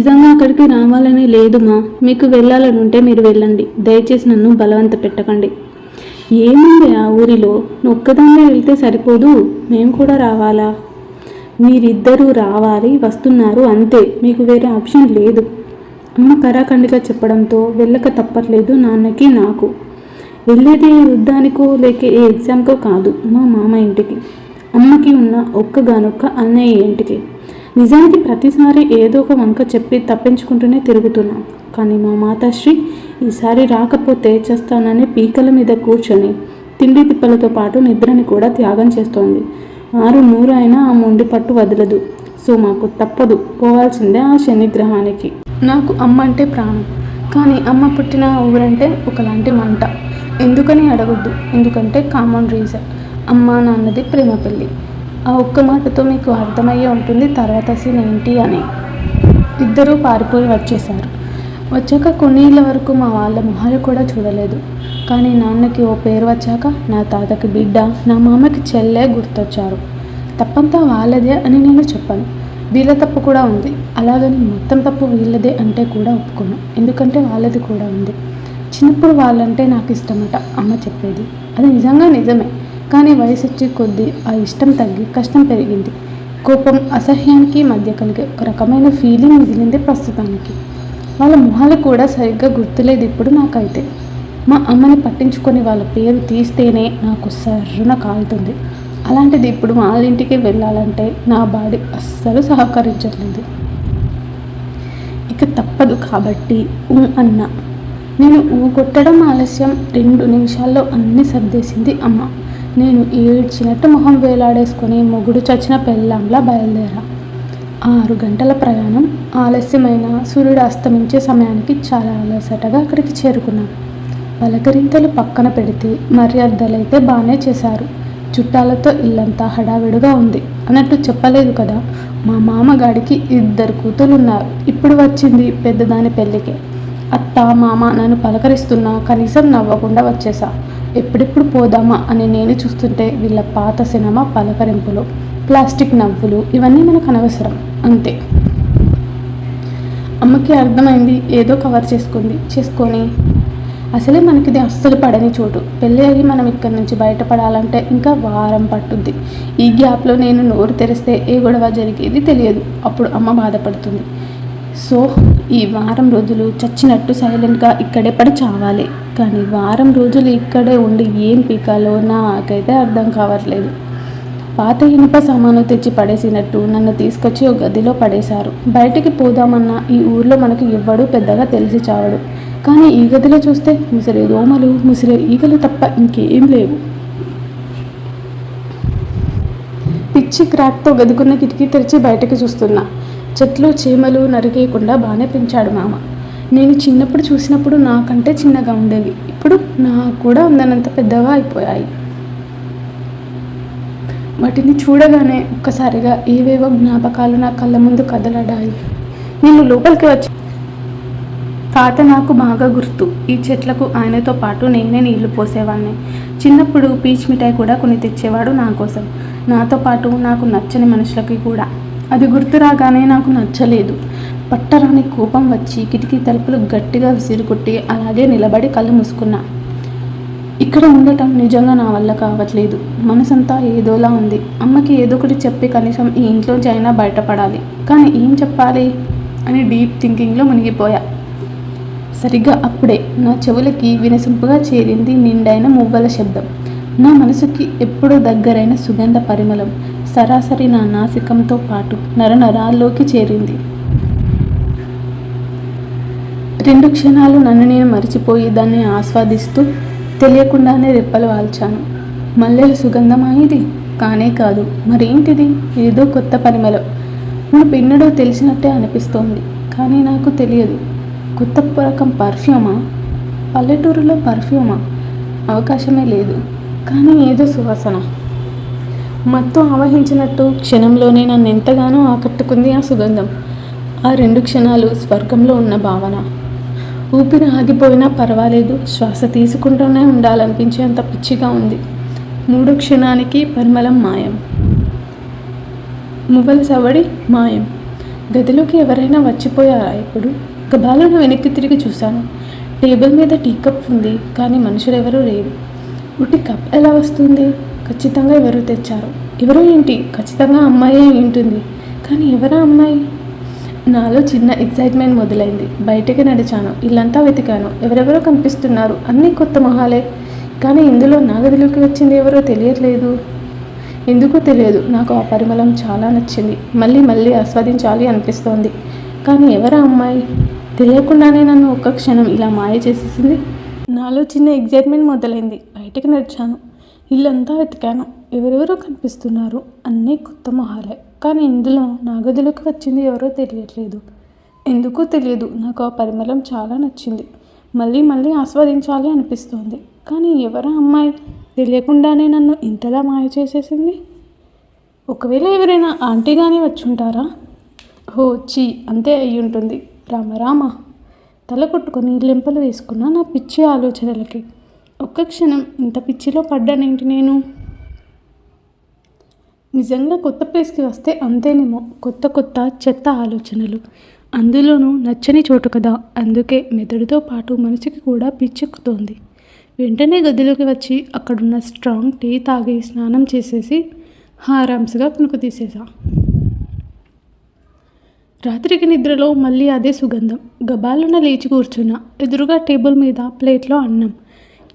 నిజంగా అక్కడికి రావాలని లేదు మా. మీకు వెళ్ళాలని ఉంటే మీరు వెళ్ళండి. దయచేసి నన్ను బలవంత పెట్టకండి. ఏముంది ఆ ఊరిలో? ఒక్కదాన్నే వెళ్తే సరిపోదు, మేము కూడా రావాలా? మీరిద్దరూ రావాలి, వస్తున్నారు అంతే, మీకు వేరే ఆప్షన్ లేదు. అమ్మ కరాఖండిగా చెప్పడంతో వెళ్ళక తప్పట్లేదు నాన్నకి నాకు. వెళ్ళేది యుద్ధానికో లేక ఏ ఎగ్జామ్కో కాదు, మా మామ ఇంటికి. అమ్మకి ఉన్న ఒక్కగానొక్క అన్నయ్య ఇంటికి. నిజానికి ప్రతిసారి ఏదో ఒక వంక చెప్పి తప్పించుకుంటూనే తిరుగుతున్నాం. కానీ మా మాతాశ్రీ ఈసారి రాకపోతే చేస్తానని పీకల మీద కూర్చొని తిండి తిప్పలతో పాటు నిద్రని కూడా త్యాగం చేస్తోంది. 600 అయినా ఆ మొండి పట్టు వదలదు. సో మాకు తప్పదు, పోవాల్సిందే ఆ శనిగ్రహానికి. నాకు అమ్మ అంటే ప్రాణం, కానీ అమ్మ పుట్టిన ఊరంటే ఒకలాంటి మంట. ఎందుకని అడగొద్దు, ఎందుకంటే కామన్ రీజన్. అమ్మ నాన్నది ప్రేమ పెళ్ళి. ఆ ఒక్క మాటతో మీకు అర్థమయ్యే ఉంటుంది తర్వాత సీన్ ఏంటి అని. ఇద్దరూ పారిపోయి వచ్చేశారు. వచ్చాక కొన్నేళ్ళ వరకు మా వాళ్ళ మొహాలు కూడా చూడలేదు. కానీ నాన్నకి ఓ పేరు వచ్చాక నా తాతకి బిడ్డ, నా మామకి చెల్లె గుర్తొచ్చారు. తప్పంతా వాళ్ళదే అని నేను చెప్పాను. వీళ్ళ తప్పు కూడా ఉంది. అలాగని మొత్తం తప్పు వీళ్ళదే అంటే కూడా ఒప్పుకోను, ఎందుకంటే వాళ్ళది కూడా ఉంది. చిన్నప్పుడు వాళ్ళంటే నాకు ఇష్టమట అమ్మ చెప్పేది. అది నిజంగా నిజమే. కానీ వయసు వచ్చే కొద్దీ ఆ ఇష్టం తగ్గి కష్టం పెరిగింది. కోపం, అసహ్యానికి మధ్య కలిగే ఒక రకమైన ఫీలింగ్ మిగిలింది ప్రస్తుతానికి. వాళ్ళ మొహాలు కూడా సరిగ్గా గుర్తులేదు ఇప్పుడు నాకైతే. మా అమ్మని పట్టించుకొని వాళ్ళ పేరు తీస్తేనే నాకు సర్రున కాలుతుంది. అలాంటిది ఇప్పుడు వాళ్ళ ఇంటికి వెళ్ళాలంటే నా బాడీ అస్సలు సహకరించట్లేదు. ఇక తప్పదు కాబట్టి అన్న. నేను కొట్టడం ఆలస్యం. 2 నిమిషాల్లో అన్నీ సర్దేసింది అమ్మ. నేను ఏడ్చినట్టు మొహం వేలాడేసుకొని మొగుడు చచ్చిన పెళ్ళాంలా బయలుదేరా. 6 గంటల ప్రయాణం. ఆలస్యమైన సూర్యుడు అస్తమించే సమయానికి చాలా అలసటగా అక్కడికి చేరుకున్నాను. పలకరింతలు పక్కన పెడితే మర్యాదలైతే బాగానే చేశారు. చుట్టాలతో ఇల్లంతా హడావిడిగా ఉంది. అన్నట్టు చెప్పలేదు కదా, మా మామగాడికి 2 కూతుళ్ళు ఉన్నారు. ఇప్పుడు వచ్చింది పెద్దదాని పెళ్ళికే. అత్త మామ నన్ను పలకరిస్తున్నా కనీసం నవ్వకుండా వచ్చేసా. ఎప్పుడెప్పుడు పోదామా అని నేను చూస్తుంటే వీళ్ళ పాత సినిమా పలకరింపులు, ప్లాస్టిక్ నవ్వులు ఇవన్నీ మనకు అనవసరం అంతే. అమ్మకి అర్థమైంది. ఏదో కవర్ చేసుకొని అసలే మనకిది అస్సలు పడని చోటు. పెళ్ళి అయ్యి మనం ఇక్కడి నుంచి బయటపడాలంటే ఇంకా వారం పట్టుద్ది. ఈ గ్యాప్లో నేను నోరు తెరిస్తే ఏ గొడవ జరిగేది తెలియదు. అప్పుడు అమ్మ బాధపడుతుంది. సో ఈ వారం రోజులు చచ్చినట్టు సైలెంట్గా ఇక్కడే పడి చావాలి. కానీ వారం రోజులు ఇక్కడే ఉండి ఏం పీకాలో నాకైతే అర్థం కావట్లేదు. పాత ఇనుప సామాను తెచ్చి పడేసినట్టు నన్ను తీసుకొచ్చి ఒక గదిలో పడేశారు. బయటికి పోదామన్నా ఈ ఊర్లో మనకి ఎవ్వడూ పెద్దగా తెలిసి చావడు. కానీ ఈ గదిలో చూస్తే ముసిరే దోమలు, ముసిరే ఈగలు తప్ప ఇంకేం లేవు. పిచ్చి క్రాక్తో గదికున్న కిటికీ తెరిచి బయటకు చూస్తున్నా. చెట్లు చీమలు నరికేయకుండా బాగానే పెంచాడు మామ. నేను చిన్నప్పుడు చూసినప్పుడు నాకంటే చిన్నగా ఉండేవి. ఇప్పుడు నాకు కూడా అందనంత పెద్దగా అయిపోయాయి. వాటిని చూడగానే ఒక్కసారిగా ఏవేవో జ్ఞాపకాలు నా కళ్ళ ముందు కదలడాయి. నేను లోపలికి వచ్చి తాత నాకు బాగా గుర్తు. ఈ చెట్లకు ఆయనతో పాటు నేనే నీళ్లు పోసేవాడిని. చిన్నప్పుడు పీచ్ మిఠాయి కూడా కొని తెచ్చేవాడు నా కోసం, నాతో పాటు నాకు నచ్చని మనుషులకి కూడా. అది గుర్తు రాగానే నాకు నచ్చలేదు. పట్టరాని కోపం వచ్చి కిటికీ తలుపులు గట్టిగా విసిరికొట్టి అలాగే నిలబడి కళ్ళు మూసుకున్నా. ఇక్కడ ఉండటం నిజంగా నా వల్ల కావట్లేదు. మనసంతా ఏదోలా ఉంది. అమ్మకి ఏదో ఒకటి చెప్పి కనీసం ఈ ఇంట్లోంచి అయినా బయటపడాలి. కానీ ఏం చెప్పాలి అని డీప్ థింకింగ్లో మునిగిపోయా. సరిగ్గా అప్పుడే నా చెవులకి వినసొంపుగా చేరింది నిండైన మువ్వల శబ్దం. నా మనసుకి ఎప్పుడో దగ్గరైన సుగంధ పరిమళం సరాసరి నా నాసికంతో పాటు నరనరాల్లోకి చేరింది. 2 క్షణాలు నన్ను నేను మరిచిపోయి దాన్ని ఆస్వాదిస్తూ తెలియకుండానే రెప్పలు వాల్చాను. మల్లెల సుగంధమా ఇది? కానే కాదు. మరేంటిది? ఏదో కొత్త పరిమళం. మన పిన్నడో తెలిసినట్టే అనిపిస్తోంది, కానీ నాకు తెలియదు. కొత్త రకం పర్ఫ్యూమా? పల్లెటూరులో పర్ఫ్యూమా? అవకాశమే లేదు. కానీ ఏదో సువాసన మత్తు ఆవహించినట్టు క్షణంలోనే నన్ను ఎంతగానో ఆకట్టుకుంది ఆ సుగంధం. ఆ 2 క్షణాలు స్వర్గంలో ఉన్న భావన. ఊపిరి ఆగిపోయినా పర్వాలేదు, శ్వాస తీసుకుంటూనే ఉండాలనిపించేంత పిచ్చిగా ఉంది. 3వ క్షణానికి పరిమళం మాయం. మువ్వల సవడి మాయం. గదిలోకి ఎవరైనా వచ్చిపోయారా ఇప్పుడు? గబాలను వెనక్కి తిరిగి చూశాను. టేబుల్ మీద టీ కప్ ఉంది, కానీ మనుషులెవరూ లేరు. ఉట్టి కప్ ఎలా వస్తుంది? ఖచ్చితంగా ఎవరో తెచ్చారు. ఎవరో ఏంటి? ఖచ్చితంగా అమ్మాయే ఉంటుంది. కానీ ఎవరా అమ్మాయి? నాలో చిన్న ఎక్సైట్మెంట్ మొదలైంది. బయటికి నడిచాను. ఇల్లంతా వెతికాను. ఎవరెవరో కనిపిస్తున్నారు. అన్నీ కొత్త మొహాలే. కానీ ఇందులో నా గదిలోకి వచ్చింది ఎవరో తెలియట్లేదు. ఎందుకో తెలియదు, నాకు ఆ పరిమళం చాలా నచ్చింది. మళ్ళీ మళ్ళీ ఆస్వాదించాలి అనిపిస్తోంది. కానీ ఎవరా అమ్మాయి? తెలియకుండానే నన్ను ఒక్క క్షణం ఇలా మాయ చేసేసింది. నాలో చిన్న ఎగ్జైట్మెంట్ మొదలైంది. బయటకు నడిచాను. ఇల్లంతా వెతికాను. ఎవరెవరో కనిపిస్తున్నారు. అన్నీ కొత్త మొహాలే. కానీ ఇందులో నా గదిలోకి వచ్చింది ఎవరో తెలియట్లేదు. ఎందుకో తెలియదు, నాకు ఆ పరిమళం చాలా నచ్చింది. మళ్ళీ మళ్ళీ ఆస్వాదించాలి అనిపిస్తోంది. కానీ ఎవరా అమ్మాయి? తెలియకుండానే నన్ను ఇంతలా మాయ చేసేసింది. ఒకవేళ ఎవరైనా ఆంటీగానే వచ్చుంటారా? హో చీ, అంతే అయి ఉంటుంది. రామ తల కొట్టుకొని లెంపలు వేసుకున్న నా పిచ్చి ఆలోచనలకి. ఒక్క క్షణం ఇంత పిచ్చిలో పడ్డానేంటి నేను? నిజంగా కొత్త ప్లేస్కి వస్తే అంతేనేమో, కొత్త చెత్త ఆలోచనలు. అందులోనూ నచ్చని చోటు కదా, అందుకే మెదడుతో పాటు మనసుకి కూడా పిచ్చెక్కుతోంది. వెంటనే గదిలోకి వచ్చి అక్కడున్న స్ట్రాంగ్ టీ తాగి స్నానం చేసేసి హారామ్స్గా కునుకు తీసేసా. రాత్రికి నిద్రలో మళ్ళీ అదే సుగంధం. గబాలున లేచి కూర్చున్నా. ఎదురుగా టేబుల్ మీద ప్లేట్లో అన్నం.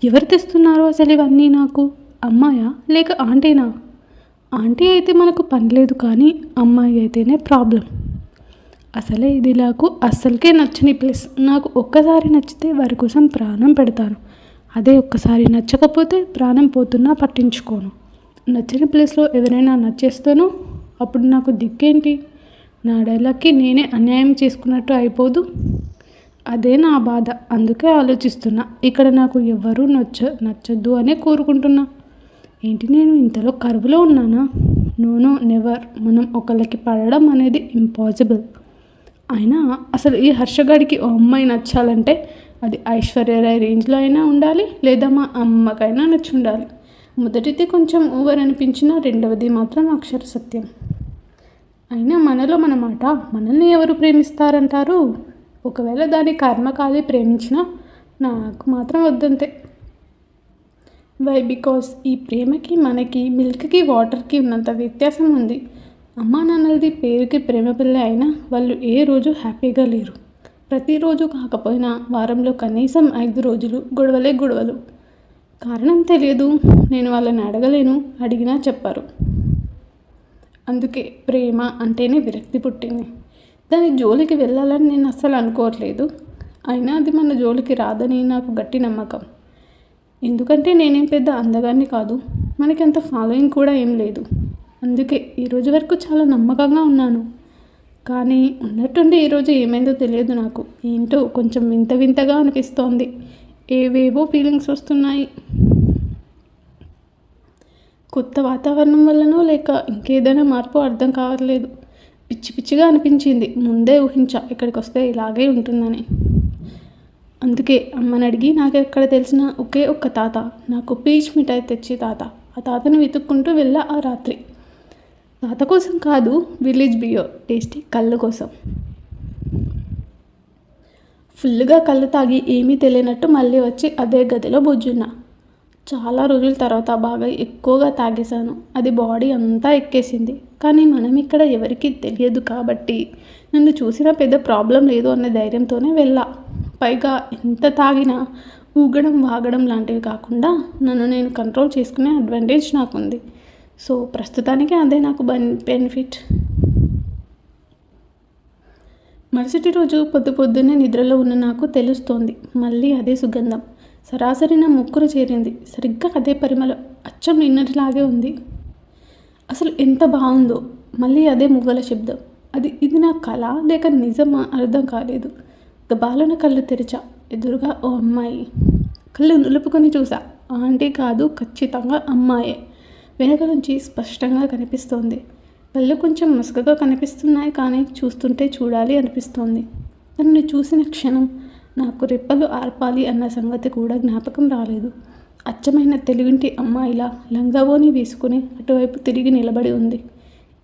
ఎవరు తెస్తున్నారో అసలు ఇవన్నీ నాకు? అమ్మాయా లేక ఆంటీనా? ఆంటీ అయితే మనకు పని లేదు, కానీ అమ్మాయి అయితేనే ప్రాబ్లం. అసలే ఇది నాకు అస్సలకే నచ్చని ప్లేస్. నాకు ఒక్కసారి నచ్చితే వారి కోసం ప్రాణం పెడతాను. అదే ఒక్కసారి నచ్చకపోతే ప్రాణం పోతున్నా పట్టించుకోను. నచ్చని ప్లేస్లో ఎవరైనా నచ్చేస్తానో అప్పుడు నాకు దిక్కేంటి? నా డైలాగ్కి నేనే అన్యాయం చేసుకున్నట్టు అయిపోదు. అదే నా బాధ. అందుకే ఆలోచిస్తున్నా. ఇక్కడ నాకు ఎవ్వరూ నచ్చద్దు అనే కోరుకుంటున్నా. ఏంటి నేను ఇంతలో కరువులో ఉన్నానా? No never. మనం ఒకళ్ళకి పడడం అనేది ఇంపాసిబుల్. అయినా అసలు ఈ హర్షగాడికి ఓ అమ్మాయి నచ్చాలంటే అది ఐశ్వర్యరాయ్ రేంజ్లో అయినా ఉండాలి, లేదా మా అమ్మకైనా నచ్చి ఉండాలి. మొదటిది కొంచెం ఓవర్ అనిపించినా రెండవది మాత్రం అక్షర సత్యం. అయినా మనలో మన మాట. మనల్ని ఎవరు ప్రేమిస్తారంటారు? ఒకవేళ దాని కర్మకాలి ప్రేమించినా నాకు మాత్రం వద్దంతే. వై? బికాస్ ఈ ప్రేమకి మనకి మిల్క్కి వాటర్కి ఉన్నంత వ్యత్యాసం ఉంది. అమ్మా నాన్నలది పేరుకి ప్రేమ పిల్ల అయినా వాళ్ళు ఏ రోజు హ్యాపీగా లేరు. ప్రతిరోజు కాకపోయినా వారంలో కనీసం 5 రోజులు గొడవలు. కారణం తెలియదు. నేను వాళ్ళని అడగలేను. అడిగినా చెప్పారు. అందుకే ప్రేమ అంటేనే విరక్తి పుట్టింది. దాని జోలికి వెళ్ళాలని నేను అస్సలు అనుకోవట్లేదు. అయినా అది మన జోలికి రాదని నాకు గట్టి నమ్మకం. ఎందుకంటే నేనేం పెద్ద అందగాన్ని కాదు. మనకి అంత ఫాలోయింగ్ కూడా ఏం లేదు. అందుకే ఈరోజు వరకు చాలా నమ్మకంగా ఉన్నాను. కానీ ఉన్నట్టుండి ఈరోజు ఏమైందో తెలియదు నాకు. ఏంటో కొంచెం వింతగా అనిపిస్తోంది. ఏవేవో ఫీలింగ్స్ వస్తున్నాయి. కొత్త వాతావరణం వల్లనో లేక ఇంకేదైనా మార్పు అర్థం కావట్లేదు. పిచ్చిగా అనిపించింది. ముందే ఊహించా ఇక్కడికి వస్తే ఇలాగే ఉంటుందని. అందుకే అమ్మని అడిగి నాకు ఎక్కడ తెలిసిన ఒకే ఒక్క తాత, నాకు పీచ్ మిఠాయి తెచ్చి తాత. ఆ తాతను వెతుక్కుంటూ వెళ్ళా ఆ రాత్రి. తాత కోసం కాదు, విలేజ్ బియర్ టేస్టీ కళ్ళు కోసం. ఫుల్గా కళ్ళు తాగి ఏమీ తెలియనట్టు మళ్ళీ వచ్చి అదే గదిలో బొజ్జున్నా. చాలా రోజుల తర్వాత బాగా ఎక్కువగా తాగేశాను. అది బాడీ అంతా ఎక్కేసింది. కానీ మనం ఇక్కడ ఎవరికీ తెలియదు కాబట్టి నన్ను చూసినా పెద్ద ప్రాబ్లం లేదు అనే ధైర్యంతోనే వెళ్ళా. పైగా ఎంత తాగినా ఊగడం వాగడం లాంటివి కాకుండా నన్ను నేను కంట్రోల్ చేసుకునే అడ్వాంటేజ్ నాకుంది. సో ప్రస్తుతానికి అదే నాకు బెనిఫిట్. మరుసటి రోజు పొద్దున్నే నిద్రలో ఉన్న నాకు తెలుస్తోంది. మళ్ళీ అదే సుగంధం సరాసరి నా ముక్కును చేరింది. సరిగ్గా అదే పరిమళం, అచ్చం నిన్నటిలాగే ఉంది. అసలు ఎంత బాగుందో. మళ్ళీ అదే మువ్వల శబ్దం. ఇది నా కళ లేక నిజమా అర్థం కాలేదు. గబాలున కళ్ళు తెరిచా. ఎదురుగా ఓ అమ్మాయి. కళ్ళు నులుపుకొని చూసా. ఆంటీ కాదు, ఖచ్చితంగా అమ్మాయే. వెనక నుంచి స్పష్టంగా కనిపిస్తోంది. కళ్ళు కొంచెం మసకగా కనిపిస్తున్నాయి, కానీ చూస్తుంటే చూడాలి అనిపిస్తోంది. తనని చూసిన క్షణం నాకు రెప్పలు ఆర్పాలి అన్న సంగతి కూడా జ్ఞాపకం రాలేదు. అచ్చమైన తెలివింటి అమ్మాయిలా లంగావోని వేసుకుని అటువైపు తిరిగి నిలబడి ఉంది.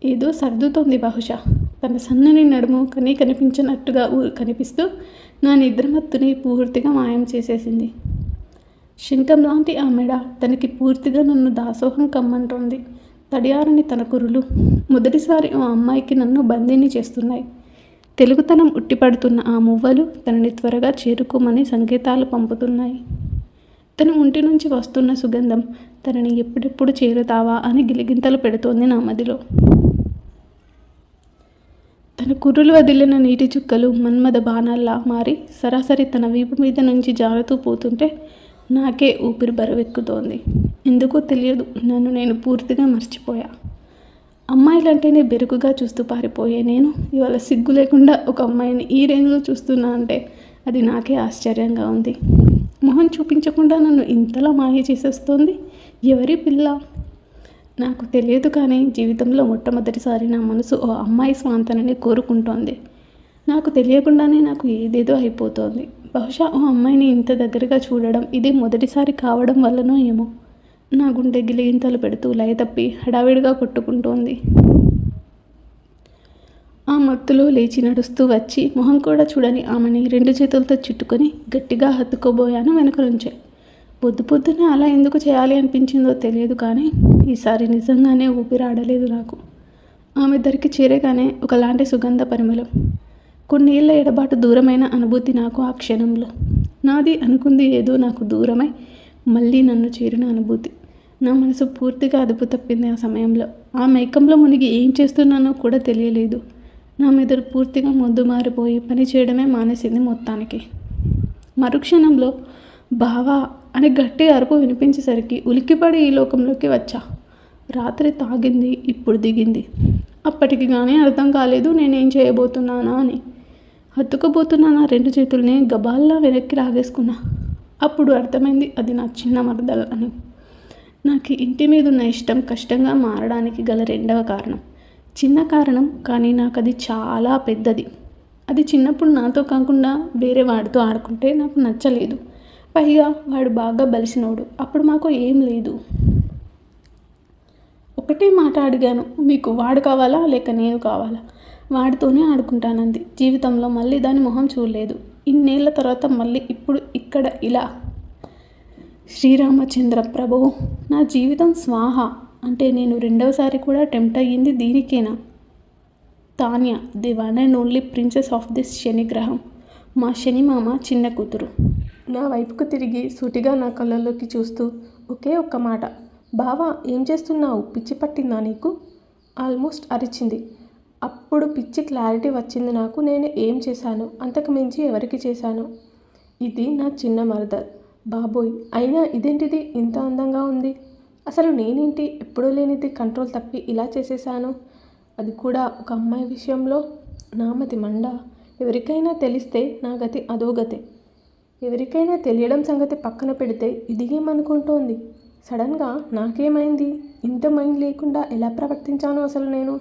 ఏదో సర్దుతోంది బహుశా. తన సన్నని నడుము కనిపించినట్టుగా కనిపిస్తూ నా నిద్రమత్తుని పూర్తిగా మాయం చేసేసింది. శంఖం లాంటి ఆ మెడ తనకి పూర్తిగా నన్ను దాసోహం కమ్మంటోంది. తడియారని తన కురులు మొదటిసారి ఆ అమ్మాయికి నన్ను బందీని చేస్తున్నాయి. తెలుగుతనం ఉట్టిపడుతున్న ఆ మువ్వలు తనని త్వరగా చేరుకోమని సంకేతాలు పంపుతున్నాయి. తన ఒంటి నుంచి వస్తున్న సుగంధం తనని ఎప్పుడెప్పుడు చేరుతావా అని గిలిగింతలు పెడుతోంది నా మదిలో. తన కుర్రులు వదిలిన నీటి చుక్కలు మన్మథ బాణాల్లా మారి సరాసరి తన వీపు మీద నుంచి జారుతూ పోతుంటే నాకే ఊపిరి బరువెక్కుతోంది. ఎందుకో తెలియదు, నన్ను నేను పూర్తిగా మర్చిపోయా. అమ్మాయిలంటేనే బెరుకుగా చూస్తూ పారిపోయే నేను ఇవాళ సిగ్గు లేకుండా ఒక అమ్మాయిని ఈ రేంజ్లో చూస్తున్నా అంటే అది నాకే ఆశ్చర్యంగా ఉంది. మొహం చూపించకుండా నన్ను ఇంతలా మాయ చేసేస్తోంది. ఎవరి పిల్ల? నాకు తెలియదు, కానీ జీవితంలో మొట్టమొదటిసారి నా మనసు ఓ అమ్మాయి స్వాంతనని కోరుకుంటోంది. నాకు తెలియకుండానే నాకు ఏదేదో అయిపోతోంది. బహుశా ఓ అమ్మాయిని ఇంత దగ్గరగా చూడడం ఇది మొదటిసారి కావడం వల్లనో ఏమో. నా గుండె గిలిగింతలు పెడుతూ లయ తప్పి హడావిడిగా కొట్టుకుంటోంది. ఆ మత్తులో లేచి నడుస్తూ వచ్చి మొహం కూడా చూడని ఆమెని 2 చేతులతో చుట్టుకొని గట్టిగా హత్తుకోబోయాను వెనక నుంచే. పొద్దునే అలా ఎందుకు చేయాలి అనిపించిందో తెలియదు, కానీ ఈసారి నిజంగానే ఊపిరాడలేదు నాకు. ఆమె దరికి చేరగానే ఒకలాంటి సుగంధ పరిమళం, కొన్నేళ్ల ఎడబాటు దూరమైన అనుభూతి నాకు ఆ క్షణంలో. నాది అనుకుంది ఏదో నాకు దూరమై మళ్ళీ నన్ను చేరిన అనుభూతి. నా మనసు పూర్తిగా అదుపు తప్పింది ఆ సమయంలో. ఆ మైకంలో మునిగి ఏం చేస్తున్నానో కూడా తెలియలేదు. నా మెదడు పూర్తిగా మొద్దు మారిపోయి పని చేయడమే మానేసింది మొత్తానికి. మరుక్షణంలో బావా అని గట్టి అరుపు వినిపించేసరికి ఉలిక్కిపడి ఈ లోకంలోకి వచ్చా. రాత్రి తాగింది ఇప్పుడు దిగింది. అప్పటికి కానీ అర్థం కాలేదు నేనేం చేయబోతున్నానా అని. హత్తుకోబోతున్న నా 2 చేతుల్ని గబాల్లా వెనక్కి లాగేసుకున్నా. అప్పుడు అర్థమైంది అది నా చిన్న మరదలు అని. నాకు ఇంటి మీద ఉన్న ఇష్టం కష్టంగా మారడానికి గల 2వ కారణం. చిన్న కారణం, కానీ నాకు అది చాలా పెద్దది. అది చిన్నప్పుడు నాతో కాకుండా వేరే వాడితో ఆడుకుంటే నాకు నచ్చలేదు. పైగా వాడు బాగా బలిసినోడు. అప్పుడు మాకు ఏం లేదు. ఒకటే మాట అడిగాను, మీకు వాడు కావాలా లేక నేను కావాలా? వాడితోనే ఆడుకుంటానంది. జీవితంలో మళ్ళీ దాని మొహం చూడలేదు. ఇన్నేళ్ల తర్వాత మళ్ళీ ఇప్పుడు ఇక్కడ ఇలా. శ్రీరామచంద్ర ప్రభు, నా జీవితం స్వాహ. అంటే నేను 2వసారి కూడా టెంప్ట్ అయ్యింది దీనికేనా? Tanya, the one and only princess of this శనిగ్రహం, మా శని మామ చిన్న కూతురు. నా వైపుకు తిరిగి సూటిగా నా కళ్ళల్లోకి చూస్తూ ఒకే ఒక్క మాట, బావా ఏం చేస్తున్నావు? పిచ్చి పట్టిందా నీకు? ఆల్మోస్ట్ అరిచింది. అప్పుడు పిచ్చి క్లారిటీ వచ్చింది నాకు. నేను ఏం చేశాను? అంతకు మించి ఎవరికి చేశాను? ఇది నా చిన్న మరదల్. బాబోయ్, అయినా ఇదేంటిది ఇంత అందంగా ఉంది? అసలు నేనేంటి ఎప్పుడూ లేనిది కంట్రోల్ తప్పి ఇలా చేసేసాను? అది కూడా ఒక అమ్మాయి విషయంలో. నామతి మండ. ఎవరికైనా తెలిస్తే నా గతి అదో గతే. ఎవరికైనా తెలియడం సంగతి పక్కన పెడితే ఇది ఏమనుకుంటోంది? సడన్గా నాకేమైంది? ఇంత మైండ్ లేకుండా ఎలా ప్రవర్తించాను అసలు నేను?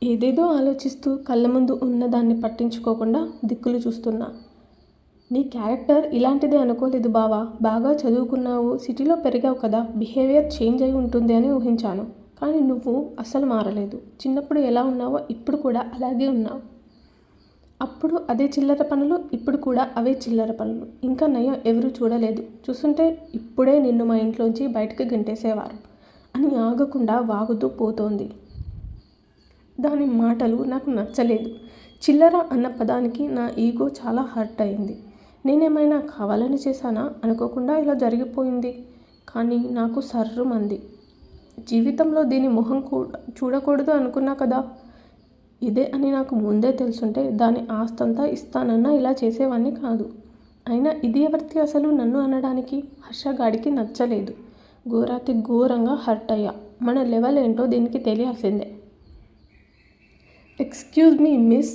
ఏదేదో ఆలోచిస్తూ కళ్ళ ముందు ఉన్నదాన్ని పట్టించుకోకుండా దిక్కులు చూస్తున్నా. నీ క్యారెక్టర్ ఇలాంటిదే అనుకోలేదు బావా. బాగా చదువుకున్నావు, సిటీలో పెరిగావు కదా, బిహేవియర్ చేంజ్ అయి ఉంటుంది అని ఊహించాను. కానీ నువ్వు అస్సలు మారలేదు. చిన్నప్పుడు ఎలా ఉన్నావో ఇప్పుడు కూడా అలాగే ఉన్నావు. అప్పుడు అదే చిల్లర పనులు, ఇప్పుడు కూడా అవే చిల్లర పనులు. ఇంకా నయం ఎవరు చూడలేదు. చూస్తుంటే ఇప్పుడే నిన్ను మా ఇంట్లోంచి బయటకు గంటేసేవారు అని ఆగకుండా వాగుతూ పోతోంది. దాని మాటలు నాకు నచ్చలేదు. చిల్లర అన్న పదానికి నా ఈగో చాలా హర్ట్ అయింది. నేనేమైనా కావాలని చేశానా? అనుకోకుండా ఇలా జరిగిపోయింది. కానీ నాకు సర్రుమంది. జీవితంలో దీని మొహం కూడా చూడకూడదు అనుకున్నా కదా. ఇదే అని నాకు ముందే తెలుసుంటే దాని ఆస్తంతా ఇస్తానన్నా ఇలా చేసేవాడిని కాదు. అయినా ఇది ఎవరిది అసలు నన్ను అనడానికి? హర్షగాడికి నచ్చలేదు. ఘోరాతి ఘోరంగా హర్ట్ అయ్యా. మన లెవెల్ ఏంటో దీనికి తెలియాల్సిందే. Excuse me miss,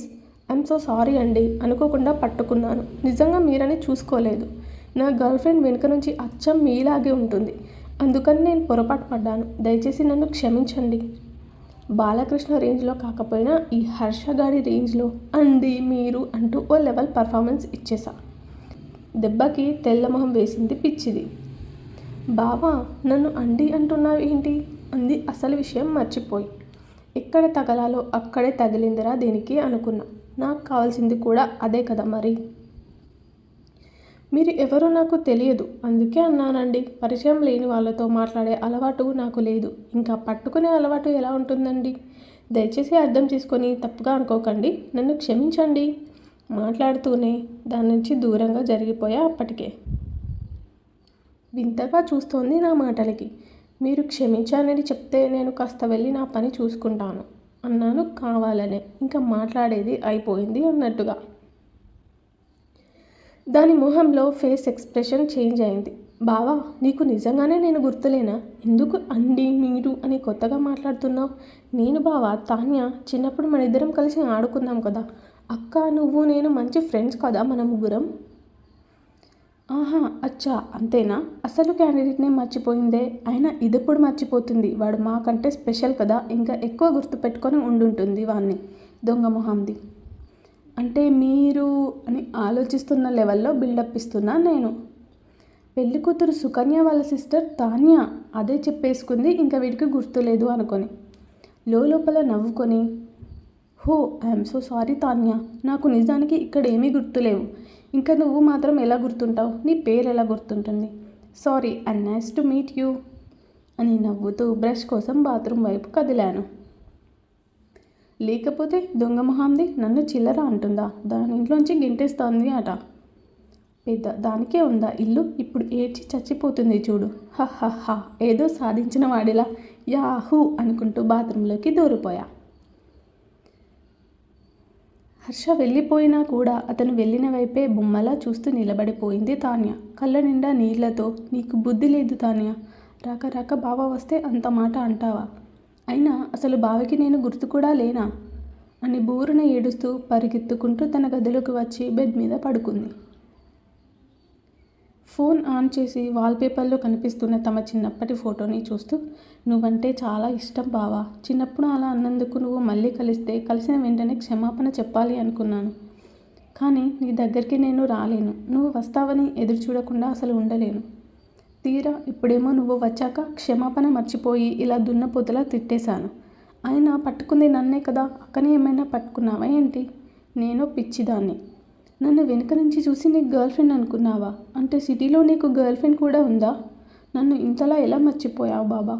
I'm so sorry అండి. అనుకోకుండా పట్టుకున్నాను. నిజంగా మీరని చూసుకోలేదు. నా గర్ల్ఫ్రెండ్ వెనుక నుంచి అచ్చం మీలాగే ఉంటుంది. అందుకని నేను పొరపాటు పడ్డాను. దయచేసి నన్ను క్షమించండి. బాలకృష్ణ రేంజ్లో కాకపోయినా ఈ హర్షగాడి రేంజ్లో అండి మీరు అంటూ ఓ లెవెల్ పర్ఫార్మెన్స్ ఇచ్చేసా. దెబ్బకి తెల్లమొహం వేసింది పిచ్చిది. బావా నన్ను అండి అంటున్నావు ఏంటి? అంది అసలు విషయం మర్చిపోయి. ఎక్కడ తగలాలో అక్కడే తగిలిందిరా దీనికి అనుకున్నా. నాకు కావాల్సింది కూడా అదే కదా మరి. మీరు ఎవరో నాకు తెలియదు, అందుకే అన్నానండి. పరిచయం లేని వాళ్ళతో మాట్లాడే అలవాటు నాకు లేదు. ఇంకా పట్టుకునే అలవాటు ఎలా ఉంటుందండి? దయచేసి అర్థం చేసుకొని తప్పుగా అనుకోకండి, నన్ను క్షమించండి. మాట్లాడుతూనే దాని నుంచి దూరంగా జరిగిపోయా. అప్పటికే వింతగా చూస్తోంది నా మాటలకి. మీరు క్షమించానని చెప్తే నేను కాస్త వెళ్ళి నా పని చూసుకుంటాను అన్నాను కావాలనే. ఇంకా మాట్లాడేది అయిపోయింది అన్నట్టుగా. దాని మొహంలో ఫేస్ ఎక్స్ప్రెషన్ చేంజ్ అయింది. బావా, నీకు నిజంగానే నేను గుర్తులేనా? ఎందుకు అండి మీరు అని కొత్తగా మాట్లాడుతున్నావు? నేను బావా, తాన్య. చిన్నప్పుడు మన ఇద్దరం కలిసి ఆడుకుందాం కదా. అక్క, నువ్వు, నేను మంచి ఫ్రెండ్స్ కదా మన ముగ్గురం. ఆహా, అచ్చా, అంతేనా? అసలు క్యాండిడేట్నే మర్చిపోయిందే. అయినా ఇదెప్పుడు మర్చిపోతుంది? వాడు మాకంటే స్పెషల్ కదా, ఇంకా ఎక్కువ గుర్తుపెట్టుకొని ఉండుంటుంది వాణ్ణి. దొంగ మొహంది. అంటే మీరు అని ఆలోచిస్తున్న లెవెల్లో బిల్డప్ ఇస్తున్నా నేను. పెళ్లి కూతురు సుకన్య వాళ్ళ సిస్టర్ తాన్య. అదే చెప్పేసుకుంది ఇంకా వీడికి గుర్తులేదు అనుకొని. లోపల నవ్వుకొని, హో, ఐఎమ్ సో సారీ తాన్య, నాకు నిజానికి ఇక్కడ ఏమీ గుర్తులేవు. ఇంకా నువ్వు మాత్రం ఎలా గుర్తుంటావు? నీ పేరు ఎలా గుర్తుంటుంది? Sorry and nice to meet you అని నవ్వుతూ బ్రష్ కోసం బాత్రూమ్ వైపు కదిలాను. లేకపోతే దొంగ మొహంది నన్ను చిల్లర అంటుందా? దాని ఇంట్లోంచి గింటేస్తోంది అట. పెద్ద దానికే ఉందా ఇల్లు? ఇప్పుడు ఏడ్చి చచ్చిపోతుంది చూడు. హహహ, ఏదో సాధించిన వాడిలా యాహూ అనుకుంటూ బాత్రూంలోకి దూరిపోయా. హర్ష వెళ్ళిపోయినా కూడా అతను వెళ్ళిన వైపే బొమ్మలా చూస్తూ నిలబడిపోయింది తాన్య. కళ్ళ నిండా నీళ్లతో. నీకు బుద్ధి లేదు తాన్య. రాక రాక బావ వస్తే అంత మాట అంటావా? అయినా అసలు బావకి నేను గుర్తు కూడా లేనా అని బూరున ఏడుస్తూ పరిగెత్తుకుంటూ తన గదిలోకి వచ్చి బెడ్ మీద పడుకుంది. ఫోన్ ఆన్ చేసి వాల్పేపర్లో కనిపిస్తున్న తమ చిన్నప్పటి ఫోటోని చూస్తూ, నువ్వంటే చాలా ఇష్టం బావా. చిన్నప్పుడు అలా అన్నందుకు నువ్వు మళ్ళీ కలిసిన వెంటనే క్షమాపణ చెప్పాలి అనుకున్నాను. కానీ నీ దగ్గరికి నేను రాలేను. నువ్వు వస్తావని ఎదురు చూడకుండా అసలు ఉండలేను. తీరా ఇప్పుడేమో నువ్వు వచ్చాక క్షమాపణ మర్చిపోయి ఇలా దున్నపోతులా తిట్టేశాను. అయినా పట్టుకుంది నన్నే కదా, అక్కని ఏమైనా పట్టుకున్నావా ఏంటి? నేను పిచ్చిదాన్ని. నన్ను వెనుక నుంచి చూసి నీకు గర్ల్ ఫ్రెండ్ అనుకున్నావా? అంటే సిటీలో నీకు గర్ల్ ఫ్రెండ్ కూడా ఉందా? నన్ను ఇంతలా ఎలా మర్చిపోయావు బాబా?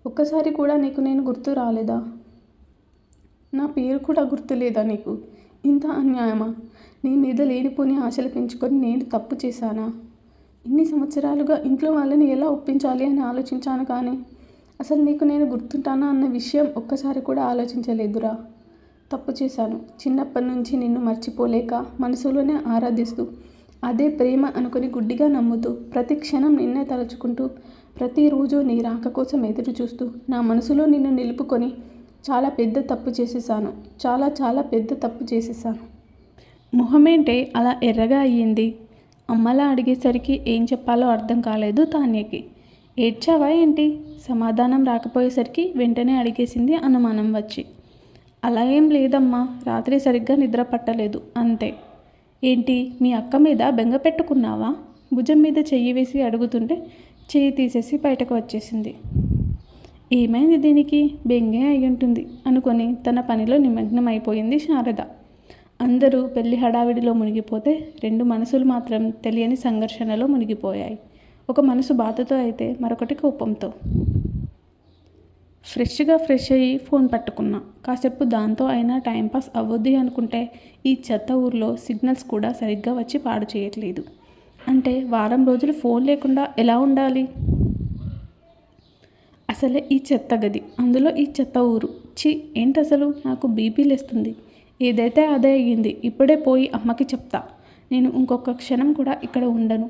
ఒక్కసారి కూడా నీకు నేను గుర్తు రాలేదా? నా పేరు కూడా గుర్తులేదా నీకు? ఇంత అన్యాయమా? నీ మీద లేనిపోని ఆశలు పెంచుకొని నేను తప్పు చేశానా? ఇన్ని సంవత్సరాలుగా ఇంట్లో వాళ్ళని ఎలా ఒప్పించాలి అని ఆలోచించాను, కానీ అసలు నీకు నేను గుర్తుంటానా అన్న విషయం ఒక్కసారి కూడా ఆలోచించలేదురా. తప్పు చేశాను. చిన్నప్పటి నుంచి నిన్ను మర్చిపోలేక మనసులోనే ఆరాధిస్తూ, అదే ప్రేమ అనుకుని గుడ్డిగా నమ్ముతూ, ప్రతి క్షణం నిన్నే తలుచుకుంటూ, ప్రతిరోజు నీ రాక కోసం ఎదురు చూస్తూ నా మనసులో నిన్ను నిలుపుకొని చాలా పెద్ద తప్పు చేసేసాను. చాలా చాలా పెద్ద తప్పు చేసేసాను. మొహమేంటే అలా ఎర్రగా అయ్యింది? అమ్మలా అడిగేసరికి ఏం చెప్పాలో అర్థం కాలేదు తాన్యకి. ఏడ్చావా ఏంటి? సమాధానం రాకపోయేసరికి వెంటనే అడిగేసింది అనుమానం వచ్చి. అలా ఏం లేదమ్మా, రాత్రి సరిగ్గా నిద్ర పట్టలేదు అంతే. ఏంటి, మీ అక్క మీద బెంగ పెట్టుకున్నావా? భుజం మీద చెయ్యి వేసి అడుగుతుంటే చెయ్యి తీసేసి బయటకు వచ్చేసింది. ఏమైంది దీనికి? బెంగే అయ్యుంటుంది అనుకొని తన పనిలో నిమగ్నం అయిపోయింది శారద. అందరూ పెళ్లి హడావిడిలో మునిగిపోతే రెండు మనసులు మాత్రం తెలియని సంఘర్షణలో మునిగిపోయాయి. ఒక మనసు బాధతో అయితే మరొకటి కోపంతో. ఫ్రెష్ అయ్యి ఫోన్ పట్టుకున్నా. కాసేపు దాంతో అయినా టైంపాస్ అవ్వద్ది అనుకుంటే ఈ చెత్త ఊర్లో సిగ్నల్స్ కూడా సరిగ్గా వచ్చి పాడు చేయట్లేదు. అంటే వారం రోజులు ఫోన్ లేకుండా ఎలా ఉండాలి? అసలే ఈ చెత్త గది, అందులో ఈ చెత్త ఊరు. ఛీ, ఏంటసలు? నాకు బీపీ లేస్తుంది. ఏదైతే అదే అయ్యింది. ఇప్పుడే పోయి అమ్మకి చెప్తా. నేను ఇంకొక క్షణం కూడా ఇక్కడ ఉండను.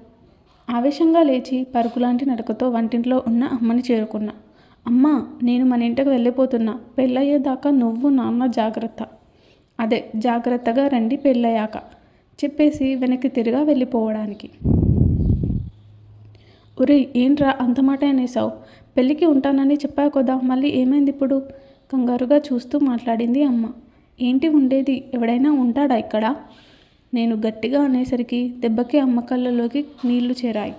ఆవేశంగా లేచి పరుగులాంటి నడకతో వంటింట్లో ఉన్న అమ్మని చేరుకున్నా. అమ్మా, నేను మన ఇంటికి వెళ్ళిపోతున్నా. పెళ్ళయ్యేదాకా నువ్వు నాన్న జాగ్రత్త. అదే జాగ్రత్తగా రండి పెళ్ళయ్యాక చెప్పేసి వెనక్కి తిరిగా వెళ్ళిపోవడానికి. ఒరేయ్, ఏంట్రా అంత మాట అనేసావు? పెళ్ళికి ఉంటానని చెప్పావు కదా, మళ్ళీ ఏమైంది ఇప్పుడు? కంగారుగా చూస్తూ మాట్లాడింది అమ్మ. ఏంటి ఉండేది? ఎవడైనా ఉంటాడా ఇక్కడ? నేను గట్టిగా అనేసరికి దెబ్బకి అమ్మ కళ్ళలోకి నీళ్లు చేరాయి.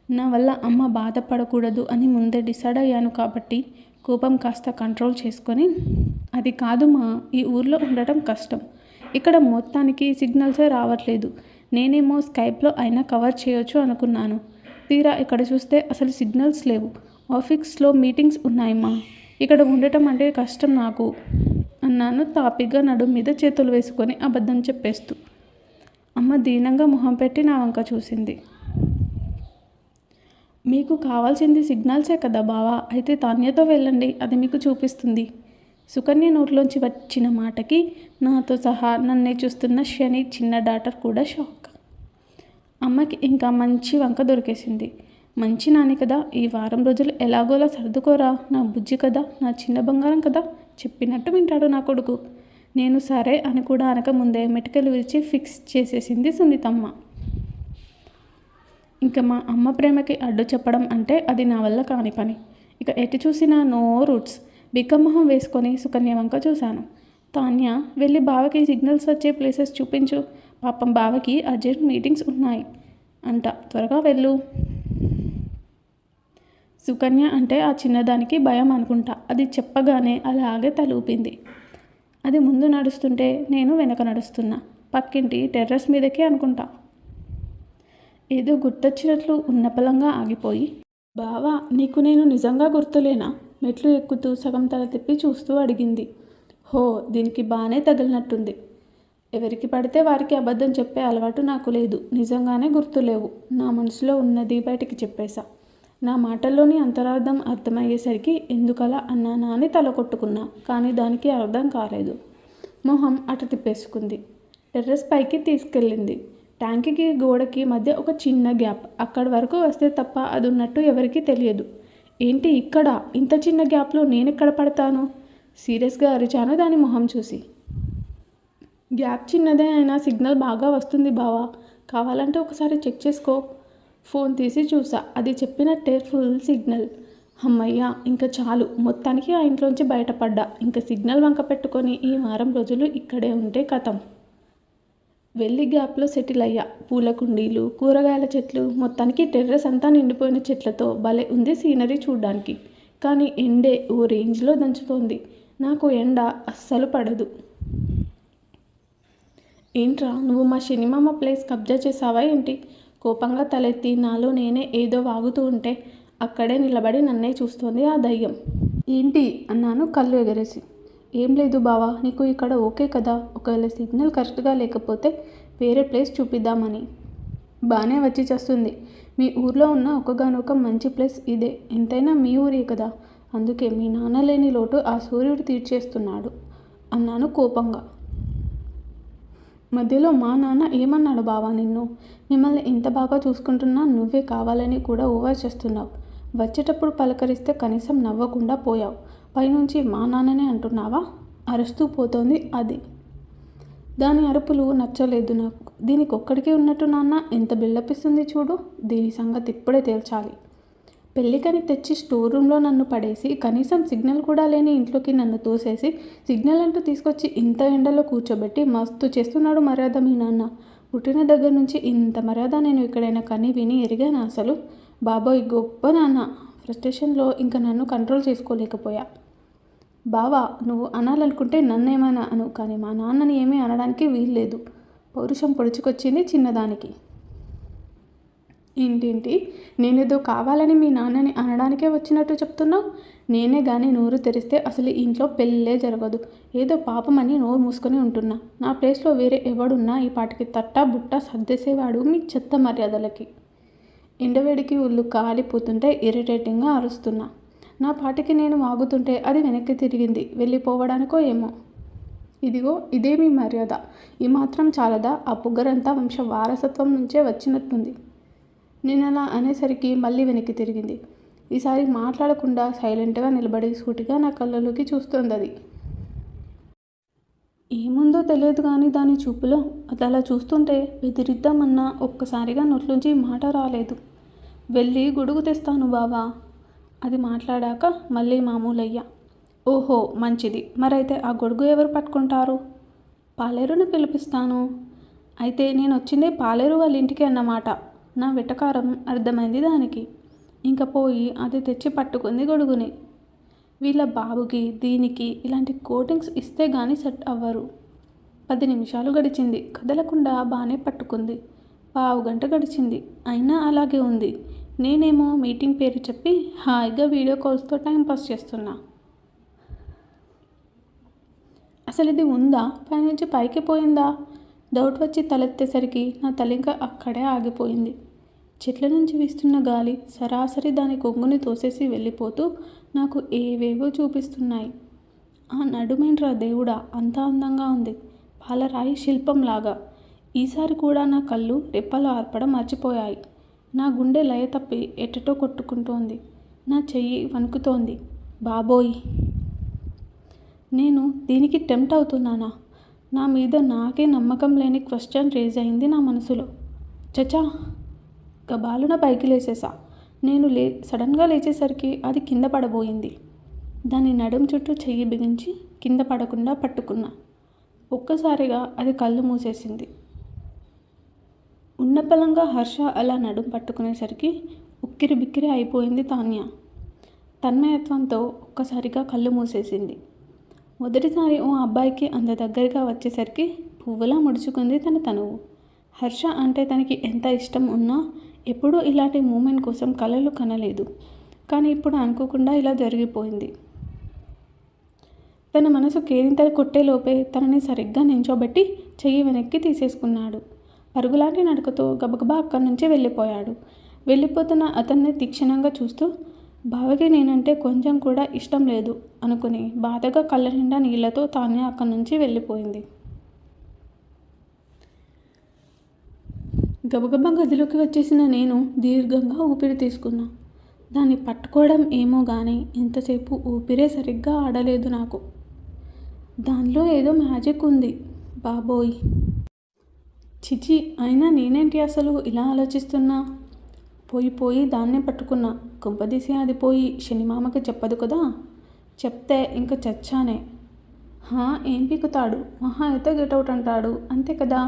నా వల్ల అమ్మ బాధపడకూడదు అని ముందే డిసైడ్ అయ్యాను కాబట్టి కోపం కాస్త కంట్రోల్ చేసుకొని, అది కాదు మా, ఈ ఊర్లో ఉండటం కష్టం. ఇక్కడ మొత్తానికి సిగ్నల్సే రావట్లేదు. నేనేమో స్కైప్లో అయినా కవర్ చేయొచ్చు అనుకున్నాను. తీరా ఇక్కడ చూస్తే అసలు సిగ్నల్స్ లేవు. ఆఫీస్లో మీటింగ్స్ ఉన్నాయమ్మా. ఇక్కడ ఉండటం అంటే కష్టం నాకు అన్నాను తాపిగా నడుం మీద చేతులు వేసుకొని అబద్ధం చెప్పేస్తూ. అమ్మ దీనంగా మొహం పెట్టి నా వంక చూసింది. మీకు కావాల్సింది సిగ్నల్సే కదా బావా, అయితే తాన్యతో వెళ్ళండి, అది మీకు చూపిస్తుంది. సుకన్య నోట్లోంచి వచ్చిన మాటకి నాతో సహా నన్నే చూస్తున్న శని చిన్న డాటర్ కూడా షాక్. అమ్మకి ఇంకా మంచి వంక దొరికేసింది. మంచి నాని కదా, ఈ వారం రోజులు ఎలాగోలా సర్దుకోరా, నా బుజ్జి కదా, నా చిన్న బంగారం కదా, చెప్పినట్టు వింటాడు నా కొడుకు. నేను సరే అని కూడా అనక ముందే మెటికలు విరిచి ఫిక్స్ చేసేసింది సునీతమ్మ. ఇంకా మా అమ్మ ప్రేమకి అడ్డు చెప్పడం అంటే అది నా వల్ల కాని పని. ఇక ఎటు చూసినా నో రూట్స్. బిక్కమొహం వేసుకొని సుకన్య వంక చూశాను. తాన్య, వెళ్ళి బావకి సిగ్నల్స్ వచ్చే ప్లేసెస్ చూపించు, పాపం బావకి అర్జెంట్ మీటింగ్స్ ఉన్నాయి అంట, త్వరగా వెళ్ళు. సుకన్య అంటే ఆ చిన్నదానికి భయం అనుకుంటా. అది చెప్పగానే అలాగే తలూపింది. అది ముందు నడుస్తుంటే నేను వెనక నడుస్తున్నా. పక్కింటి టెర్రస్ మీదకే అనుకుంటా. ఏదో గుర్తొచ్చినట్లు ఉన్నపలంగా ఆగిపోయి, బావా నీకు నేను నిజంగా గుర్తులేనా? మెట్లు ఎక్కుతూ సగం తల తిప్పి చూస్తూ అడిగింది. హో, దీనికి బాగానే తగిలినట్టుంది. ఎవరికి పడితే వారికి అబద్ధం చెప్పే అలవాటు నాకు లేదు. నిజంగానే గుర్తులేవు. నా మనసులో ఉన్నది బయటికి చెప్పేశా. నా మాటల్లోని అంతరార్థం అర్థమయ్యేసరికి ఎందుకలా అన్నానా అని తల కొట్టుకున్నా. కానీ దానికి అర్థం కాలేదు. మొహం అటు తిప్పేసుకుంది. టెర్రస్ పైకి తీసుకెళ్ళింది. ట్యాంక్కి గోడకి మధ్య ఒక చిన్న గ్యాప్. అక్కడి వరకు వస్తే తప్ప అది ఉన్నట్టు ఎవరికీ తెలియదు. ఏంటి ఇక్కడ ఇంత చిన్న గ్యాప్లో నేనెక్కడ పడతాను? సీరియస్గా అరిచాను దాని మొహం చూసి. గ్యాప్ చిన్నదే అయినా సిగ్నల్ బాగా వస్తుంది బావా, కావాలంటే ఒకసారి చెక్ చేసుకో. ఫోన్ తీసి చూసా. అది చెప్పినట్టే ఫుల్ సిగ్నల్. అమ్మయ్య, ఇంకా చాలు, మొత్తానికి ఆ ఇంట్లోంచి బయటపడ్డా. ఇంకా సిగ్నల్ వంక పెట్టుకొని ఈ వారం రోజులు ఇక్కడే ఉంటే కథం. వెళ్ళి గ్యాప్లో సెటిల్ అయ్యా. పూల కుండీలు, కూరగాయల చెట్లు, మొత్తానికి టెర్రస్ అంతా నిండిపోయిన చెట్లతో భలే ఉంది సీనరీ చూడ్డానికి. కానీ ఎండే ఓ రేంజ్లో దంచుతోంది. నాకు ఎండ అస్సలు పడదు. ఏంట్రా, నువ్వు మా సినిమామ ప్లేస్ కబ్జా చేసావా ఏంటి? కోపంగా తలెత్తి నాలో నేనే ఏదో వాగుతూ ఉంటే అక్కడే నిలబడి నన్నే చూస్తోంది ఆ దయ్యం. ఏంటి అన్నాను కళ్ళు ఎగరేసి. ఏం లేదు బావా, నీకు ఇక్కడ ఓకే కదా? ఒకవేళ సిగ్నల్ కరెక్ట్గా లేకపోతే వేరే ప్లేస్ చూపిద్దామని. బాగానే వచ్చి చేస్తుంది. మీ ఊర్లో ఉన్న ఒకగానొక మంచి ప్లేస్ ఇదే. ఎంతైనా మీ ఊరే కదా, అందుకే మీ నాన్న లేని లోటు ఆ సూర్యుడు తీర్చేస్తున్నాడు అన్నాను కోపంగా. మధ్యలో మా నాన్న ఏమన్నాడు బావా నిన్ను? మిమ్మల్ని ఎంత బాగా చూసుకుంటున్నా నువ్వే కావాలని కూడా ఓవర్ చేస్తున్నావు. వచ్చేటప్పుడు పలకరిస్తే కనీసం నవ్వకుండా పోయావు. పైనుంచి మా నాన్ననే అంటున్నావా? అరుస్తూ పోతోంది అది. దాని అరుపులు నచ్చలేదు నాకు. దీనికి ఒక్కడికే ఉన్నట్టు నాన్న ఎంత బిల్డప్ ఇస్తుంది చూడు. దీని సంగతి ఇప్పుడే తేల్చాలి. పెళ్ళికని తెచ్చి స్టోర్ రూమ్లో నన్ను పడేసి కనీసం సిగ్నల్ కూడా లేని ఇంట్లోకి నన్ను తోసేసి సిగ్నల్ అంటూ తీసుకొచ్చి ఇంత ఎండలో కూర్చోబెట్టి మస్తు చేస్తున్నాడు మర్యాద మీ నాన్న. పుట్టిన దగ్గర నుంచి ఇంత మర్యాద నేను ఎక్కడైనా కని విని ఎరిగాను అసలు. బాబోయ్ గొప్ప నాన్న. ఫ్రస్ట్రేషన్లో ఇంకా నన్ను కంట్రోల్ చేసుకోలేకపోయా. బావా, నువ్వు అనాలనుకుంటే నన్నేమైనా అను, కానీ మా నాన్నని ఏమీ అనడానికి వీల్లేదు. పౌరుషం పొడుచుకొచ్చింది చిన్నదానికి. ఏంటేంటి, నేనేదో కావాలని మీ నాన్నని అనడానికే వచ్చినట్టు చెప్తున్నావు? నేనే కానీ నోరు తెరిస్తే అసలు ఇంట్లో పెళ్ళే జరగదు. ఏదో పాపమని నోరు మూసుకొని ఉంటున్నా. నా ప్లేస్లో వేరే ఎవడున్నా ఈ పాటికి తట్టా బుట్ట సర్దేసేవాడు మీ చెత్త మర్యాదలకి. ఎండవేడికి ఒళ్ళు కాలిపోతుంటే ఇరిటేటింగ్గా అరుస్తున్నా. నా పాటికి నేను వాగుతుంటే అది వెనక్కి తిరిగింది. వెళ్ళిపోవడానికో ఏమో. ఇదిగో ఇదే మీ మర్యాద. ఈ మాత్రం చాలదా? ఆ పొగరంతా వంశ వారసత్వం నుంచే వచ్చినట్టుంది. నేను అలా అనేసరికి మళ్ళీ వెనక్కి తిరిగింది. ఈసారి మాట్లాడకుండా సైలెంట్గా నిలబడి సూటిగా నా కళ్ళలోకి చూస్తోంది అది. ఏముందో తెలియదు కానీ దాని చూపులో అది అలా చూస్తుంటే బెదిరిద్దామన్నా ఒక్కసారిగా నోట్లోంచి మాట రాలేదు. వెళ్ళి గొడుగు తెస్తాను బావా. అది మాట్లాడాక మళ్ళీ మామూలయ్యా. ఓహో మంచిది, మరైతే ఆ గొడుగు ఎవరు పట్టుకుంటారు? పాలేరుని పిలిపిస్తాను. అయితే నేను వచ్చిందే పాలేరు వాళ్ళ ఇంటికి అన్నమాట. నా వెటకారం అర్థమైంది దానికి. ఇంకా పోయి అది తెచ్చి పట్టుకుంది గొడుగుని. వీళ్ళ బాబుకి దీనికి ఇలాంటి కోటింగ్స్ ఇస్తే గానీ సెట్ అవ్వరు. 10 నిమిషాలు గడిచింది. కదలకుండా బాగానే పట్టుకుంది. పావు గంట గడిచింది. అయినా అలాగే ఉంది. నేనేమో మీటింగ్ పేరు చెప్పి హాయిగా వీడియో కాల్స్తో టైంపాస్ చేస్తున్నా. అసలు ఇది ఉందా, పైనుంచి పైకి పోయిందా? డౌట్ వచ్చి తలెత్తేసరికి నా తల ఇంకా అక్కడే ఆగిపోయింది. చెట్ల నుంచి వీస్తున్న గాలి సరాసరి దాని కొంగుని తోసేసి వెళ్ళిపోతూ నాకు ఏవేవో చూపిస్తున్నాయి. ఆ నడుమేంట్రా దేవుడా, అంత అందంగా ఉంది, పాలరాయి శిల్పంలాగా. ఈసారి కూడా నా కళ్ళు రెప్పలు ఆర్పడం మర్చిపోయాయి. నా గుండె లయ తప్పి ఎటటో కొట్టుకుంటోంది. నా చెయ్యి వణుకుతోంది. బాబోయ్, నేను దీనికి టెంప్ట్ అవుతున్నానా? నా మీద నాకే నమ్మకం లేని క్వశ్చన్ రేజ్ అయింది నా మనసులో. చచా, గబాలున పైకి లేచేసా. నేను సడన్గా లేచేసరికి అది కింద పడబోయింది. దాని నడుం చుట్టూ చెయ్యి బిగించి కింద పడకుండా పట్టుకున్నా. ఒక్కసారిగా అది కళ్ళు మూసేసింది. ఉన్నపలంగా హర్ష అలా నడుం పట్టుకునేసరికి ఉక్కిరి బిక్కిరి అయిపోయింది తాన్య. తన్మయత్వంతో ఒక్కసారిగా కళ్ళు మూసేసింది. మొదటిసారి ఓ అబ్బాయికి అంత దగ్గరగా వచ్చేసరికి పువ్వులా ముడుచుకుంది తన తనువు. హర్ష అంటే తనకి ఎంత ఇష్టం ఉన్నా ఎప్పుడూ ఇలాంటి మూమెంట్ కోసం కలలు కనలేదు. కానీ ఇప్పుడు అనుకోకుండా ఇలా జరిగిపోయింది. తన మనసు కేరింతలు కొట్టేలోపే తనని సరిగ్గా నించోబెట్టి చెయ్యి వెనక్కి తీసేసుకున్నాడు. పరుగులాంటి నడకతో గబగబా అక్కడి నుంచి వెళ్ళిపోయాడు. వెళ్ళిపోతున్న అతన్ని తీక్షణంగా చూస్తూ బావకి నేనంటే కొంచెం కూడా ఇష్టం లేదు అనుకుని బాధగా కళ్ళ నిండా నీళ్లతో తానే అక్కడి నుంచి వెళ్ళిపోయింది. గబగబా గదిలోకి వచ్చేసిన నేను దీర్ఘంగా ఊపిరి తీసుకున్నా. దాన్ని పట్టుకోవడం ఏమో కానీ ఇంతసేపు ఊపిరే సరిగ్గా ఆడలేదు నాకు. దానిలో ఏదో మ్యాజిక్ ఉంది బాబోయ్. చిచి, అయినా నేనేంటి అసలు ఇలా ఆలోచిస్తున్నా? పోయి దాన్నే పట్టుకున్నా. కొంపదీసి అది పోయి శనిమామకి చెప్పదు కదా. చెప్తే ఇంకా చచ్చానే. ఏం పీకుతాడు, మహా అయితే గెటౌట్ అంటాడు, అంతే కదా.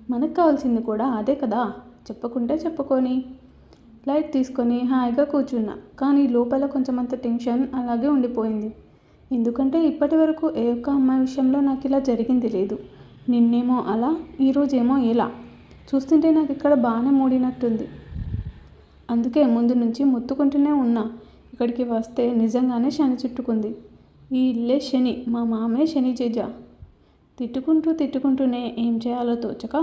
మనకు కావాల్సింది కూడా అదే కదా. చెప్పుకుంటే చెప్పుకొని లైట్ తీసుకొని హాయిగా కూర్చున్నా. కానీ లోపల కొంచెం అంత టెన్షన్ అలాగే ఉండిపోయింది. ఎందుకంటే ఇప్పటి వరకు ఏ ఒక్క అమ్మాయి విషయంలో నాకు ఇలా జరిగింది లేదు. నిన్నేమో అలా, ఈరోజేమో ఇలా. చూస్తుంటే నాకు ఇక్కడ బాగానే మూడినట్టుంది. అందుకే ముందు నుంచి మొత్తుకుంటూనే ఉన్నా. ఇక్కడికి వస్తే నిజంగానే శని చుట్టుకుంది. ఈ ఇల్లే శని, మా మామే శని జేజ. తిట్టుకుంటూనే ఏం చేయాలో తోచక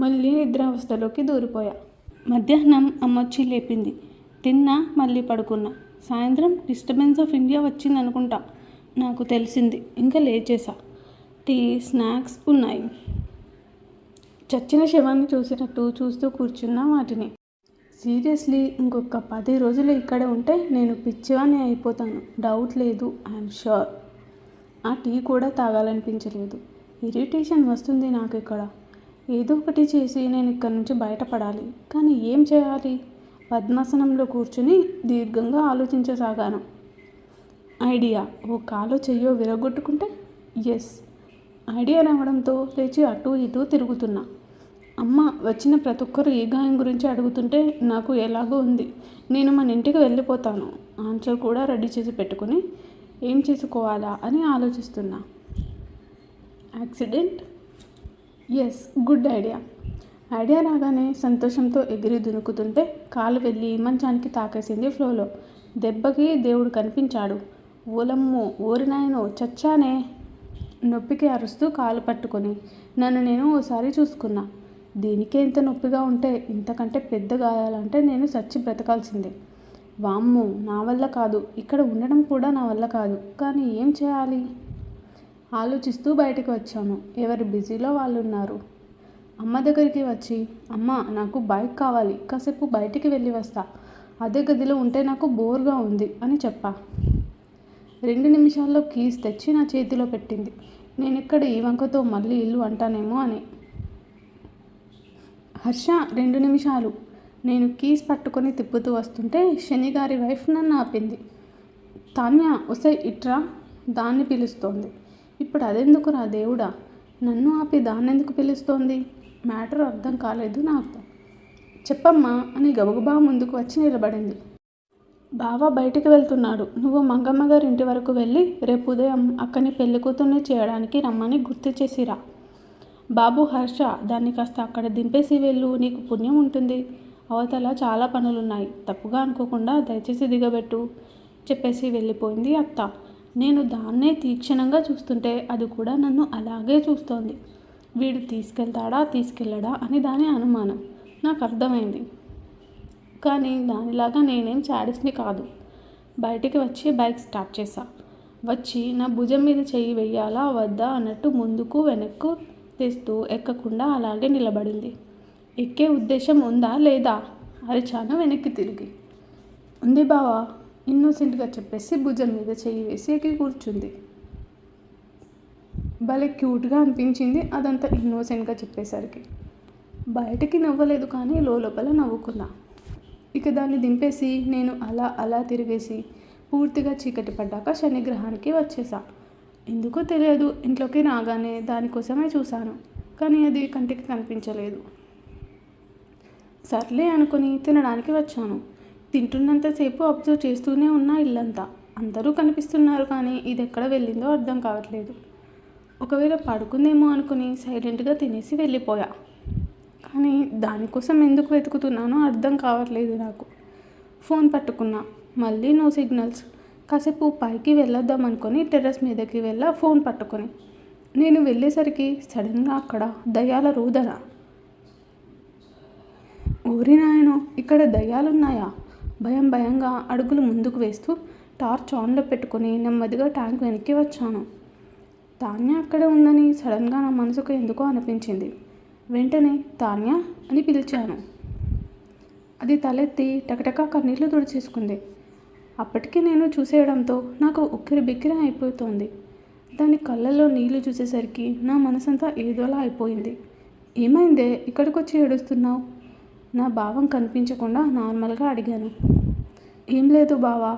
మళ్ళీ నిద్రావస్థలోకి దూరిపోయా. మధ్యాహ్నం అమ్మొచ్చి లేపింది. తిన్నా, మళ్ళీ పడుకున్నా. సాయంత్రం డిస్టర్బెన్స్ ఆఫ్ ఇండియా వచ్చిందనుకుంటా. నాకు తెలిసింది. ఇంకా లేచేసా. టీ, స్నాక్స్ ఉన్నాయి. చచ్చిన శవాన్ని చూసినట్టు చూస్తూ కూర్చున్నా వాటిని. సీరియస్లీ ఇంకొక 10 రోజులు ఇక్కడే ఉంటే నేను పిచ్చివాణ్ణి అయిపోతాను. డౌట్ లేదు, ఐఎమ్ ష్యూర్. ఆ టీ కూడా తాగాలనిపించలేదు. ఇరిటేషన్ వస్తుంది నాకు ఇక్కడ. ఏదో ఒకటి చేసి నేను ఇక్కడి నుంచి బయటపడాలి. కానీ ఏం చేయాలి? పద్మాసనంలో కూర్చుని దీర్ఘంగా ఆలోచించసాగాను. ఐడియా. ఓ కాలో చెయ్యో విరగొట్టుకుంటే? ఎస్. ఐడియా రావడంతో లేచి అటూ ఇటూ తిరుగుతున్నా. అమ్మ వచ్చిన ప్రతి ఒక్కరు ఈ గాయం గురించి అడుగుతుంటే నాకు ఎలాగో ఉంది. నేను మన ఇంటికి వెళ్ళిపోతాను. ఆన్సర్ కూడా రెడీ చేసి పెట్టుకుని ఏం చేసుకోవాలా అని ఆలోచిస్తున్నా. Accident? Yes, good idea. Idea రాగానే సంతోషంతో ఎగిరి దునుకుతుంటే కాలు వెళ్ళి మంచానికి తాకేసింది ఫ్లోలో. దెబ్బకి దేవుడు కనిపించాడు. ఓలమ్మో, ఓరినాయనో, చచ్చానే. నొప్పికి అరుస్తూ కాలు పట్టుకొని నన్ను నేను ఓసారి చూసుకున్నా. దీనికే ఇంత నొప్పిగా ఉంటే ఇంతకంటే పెద్ద గాయాలంటే నేను చచ్చి బ్రతకాల్సిందే. వామ్మో, నా వల్ల కాదు. ఇక్కడ ఉండడం కూడా నా వల్ల కాదు. కానీ ఏం చేయాలి? ఆలోచిస్తూ బయటకు వచ్చాను. ఎవరి బిజీలో వాళ్ళు ఉన్నారు. అమ్మ దగ్గరికి వచ్చి, అమ్మ నాకు బైక్ కావాలి, కాసేపు బయటికి వెళ్ళి వస్తా, అదే గదిలో ఉంటే నాకు బోర్గా ఉంది అని చెప్పా. 2 నిమిషాల్లో కీస్ తెచ్చి నా చేతిలో పెట్టింది. నేను ఇక్కడ ఈ వంకతో మళ్ళీ ఇల్లు అంటానేమో అని. హర్ష 2 నిమిషాలు. నేను కీస్ పట్టుకొని తిప్పుతూ వస్తుంటే శనిగారి వైఫ్ నన్ను ఆపింది. తాన్య, ఒసై ఇట్రా, దాన్ని పిలుస్తోంది. ఇప్పుడు అదెందుకు రా దేవుడా, నన్ను ఆపి దాన్నెందుకు పిలుస్తోంది? మ్యాటర్ అర్థం కాలేదు నాకు. చెప్పమ్మా అని గబగబా ముందుకు వచ్చి నిలబడింది. బావ బయటికి వెళ్తున్నాడు. నువ్వు మంగమ్మ గారి ఇంటి వరకు వెళ్ళి రేపు ఉదయం అక్కని పెళ్లి కూతుర్ని చేయడానికి రమ్మని గుర్తు చేసిరా. బాబు హర్ష, దాన్ని కాస్త అక్కడ దింపేసి వెళ్ళు, నీకు పుణ్యం ఉంటుంది. అవతల చాలా పనులున్నాయి, తప్పుగా అనుకోకుండా దయచేసి దిగబెట్టు చెప్పేసి వెళ్ళిపోయింది అత్త. నేను దాన్నే తీక్షణంగా చూస్తుంటే అది కూడా నన్ను అలాగే చూస్తోంది. వీడు తీసుకెళ్ళడా అని దాని అనుమానం. నాకు అర్థమైంది. కానీ దానిలాగా నేనేం చాడిస్ని కాదు. బయటికి వచ్చి బైక్ స్టార్ట్ చేశా. వచ్చి నా భుజం మీద చెయ్యి వెయ్యాలా వద్దా అన్నట్టు ముందుకు వెనక్కు తెస్తూ ఎక్కకుండా అలాగే నిలబడింది. ఎక్కే ఉద్దేశం ఉందా లేదా అరిచాను వెనక్కి తిరిగి. ఉంది బావా ఇన్నోసెంట్గా చెప్పేసి భుజం మీద చెయ్యి వేసి ఎక్కి కూర్చుంది. భలే క్యూట్గా అనిపించింది అదంతా ఇన్నోసెంట్గా చెప్పేసరికి. బయటికి నవ్వలేదు కానీ లోపల నవ్వుకున్నా. ఇక దాన్ని దింపేసి నేను అలా తిరిగేసి పూర్తిగా చీకటి పడ్డాక శనిగ్రహానికి వచ్చేసా. ఎందుకో తెలియదు, ఇంట్లోకి రాగానే దానికోసమే చూశాను, కానీ అది కంటికి కనిపించలేదు. సర్లే అనుకుని తినడానికి వచ్చాను. తింటున్నంతసేపు అబ్జర్వ్ చేస్తూనే ఉన్నా ఇల్లంతా. అందరూ కనిపిస్తున్నారు కానీ ఇది ఎక్కడ వెళ్ళిందో అర్థం కావట్లేదు. ఒకవేళ పడుకుందేమో అనుకుని సైలెంట్గా తినేసి వెళ్ళిపోయా. కానీ దానికోసం ఎందుకు వెతుకుతున్నానో అర్థం కావట్లేదు నాకు. ఫోన్ పట్టుకున్నా, మళ్ళీ నో సిగ్నల్స్. కాసేపు పైకి వెళ్ళొద్దాం అనుకొని టెర్రస్ మీదకి వెళ్ళా ఫోన్ పట్టుకొని. నేను వెళ్ళేసరికి సడన్గా అక్కడ దయ్యాల రూదన. ఓరి నాయనో, ఇక్కడ దయ్యాలున్నాయా? భయంగా అడుగులు ముందుకు వేస్తూ టార్చ్ ఆన్లో పెట్టుకొని నెమ్మదిగా ట్యాంక్ వెనక్కి వచ్చాను. తాన్య అక్కడే ఉందని సడన్గా నా మనసుకు ఎందుకో అనిపించింది. వెంటనే తాన్య అని పిలిచాను. అది తలెత్తి టకటకా కన్నీళ్లు తుడిచేసుకుంది. అప్పటికి నేను చూసేయడంతో నాకు ఉక్కిరి బిక్కిరి అయిపోతుంది. దాని కళ్ళల్లో నీళ్లు చూసేసరికి నా మనసంతా ఏదోలా అయిపోయింది. ఏమైందే, ఇక్కడికి వచ్చి ఏడుస్తున్నావు? నా భావం కనిపించకుండా నార్మల్గా అడిగాను. ఏం లేదు బావా,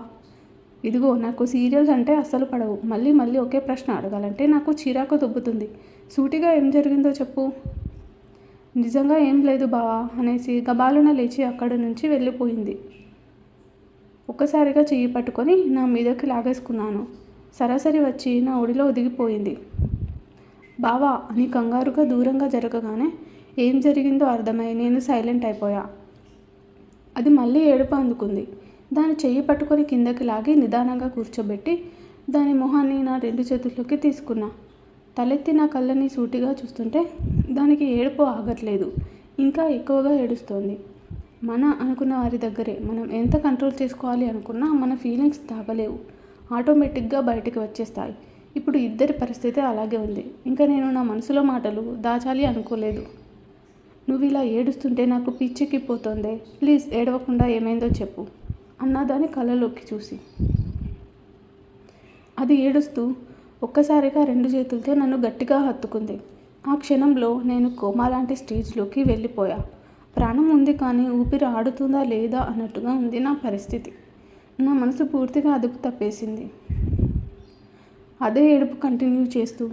ఇదిగో నాకు సీరియల్స్ అంటే అస్సలు పడవు. మళ్ళీ ఒకే ప్రశ్న అడగాలంటే నాకు చిరాకు దొబ్బుతుంది. సూటిగా ఏం జరిగిందో చెప్పు. నిజంగా ఏం లేదు బావా అనేసి గబాలున లేచి అక్కడి నుంచి వెళ్ళిపోయింది. ఒక్కసారిగా చెయ్యి పట్టుకొని నా మీదకి లాగేసుకున్నాను. సరాసరి వచ్చి నా ఒడిలో ఒదిగిపోయింది. బావా అని కంగారుగా దూరంగా జరగగానే ఏం జరిగిందో అర్థమై నేను సైలెంట్ అయిపోయా. అది మళ్ళీ ఏడుపు అందుకుంది. దాని చెయ్యి పట్టుకొని కిందకి లాగి నిదానంగా కూర్చోబెట్టి దాని మొహాన్ని నా 2 చేతుల్లోకి తీసుకున్నా. తలెత్తి నా కళ్ళని సూటిగా చూస్తుంటే దానికి ఏడుపు ఆగట్లేదు, ఇంకా ఎక్కువగా ఏడుస్తోంది. మన అనుకున్న వారి దగ్గరే మనం ఎంత కంట్రోల్ చేసుకోవాలి అనుకున్నా మన ఫీలింగ్స్ తాగలేవు, ఆటోమేటిక్గా బయటికి వచ్చేస్తాయి. ఇప్పుడు ఇద్దరి పరిస్థితి అలాగే ఉంది. ఇంకా నేను నా మనసులో మాటలు దాచాలి అనుకోలేదు. నువ్వు ఇలా ఏడుస్తుంటే నాకు పిచ్చెక్కిపోతుందే, ప్లీజ్ ఏడవకుండా ఏమైందో చెప్పు అన్నదాని కళ్ళలోకి చూసి. అది ఏడుస్తూ ఒక్కసారిగా 2 చేతులతో నన్ను గట్టిగా హత్తుకుంది. ఆ క్షణంలో నేను కోమా లాంటి స్టేజ్లోకి వెళ్ళిపోయా. ప్రాణం ఉంది కానీ ఊపిరి ఆడుతుందా లేదా అన్నట్టుగా ఉంది నా పరిస్థితి. నా మనసు పూర్తిగా అదుపు తప్పేసింది. అదే ఏడుపు కంటిన్యూ చేస్తూ,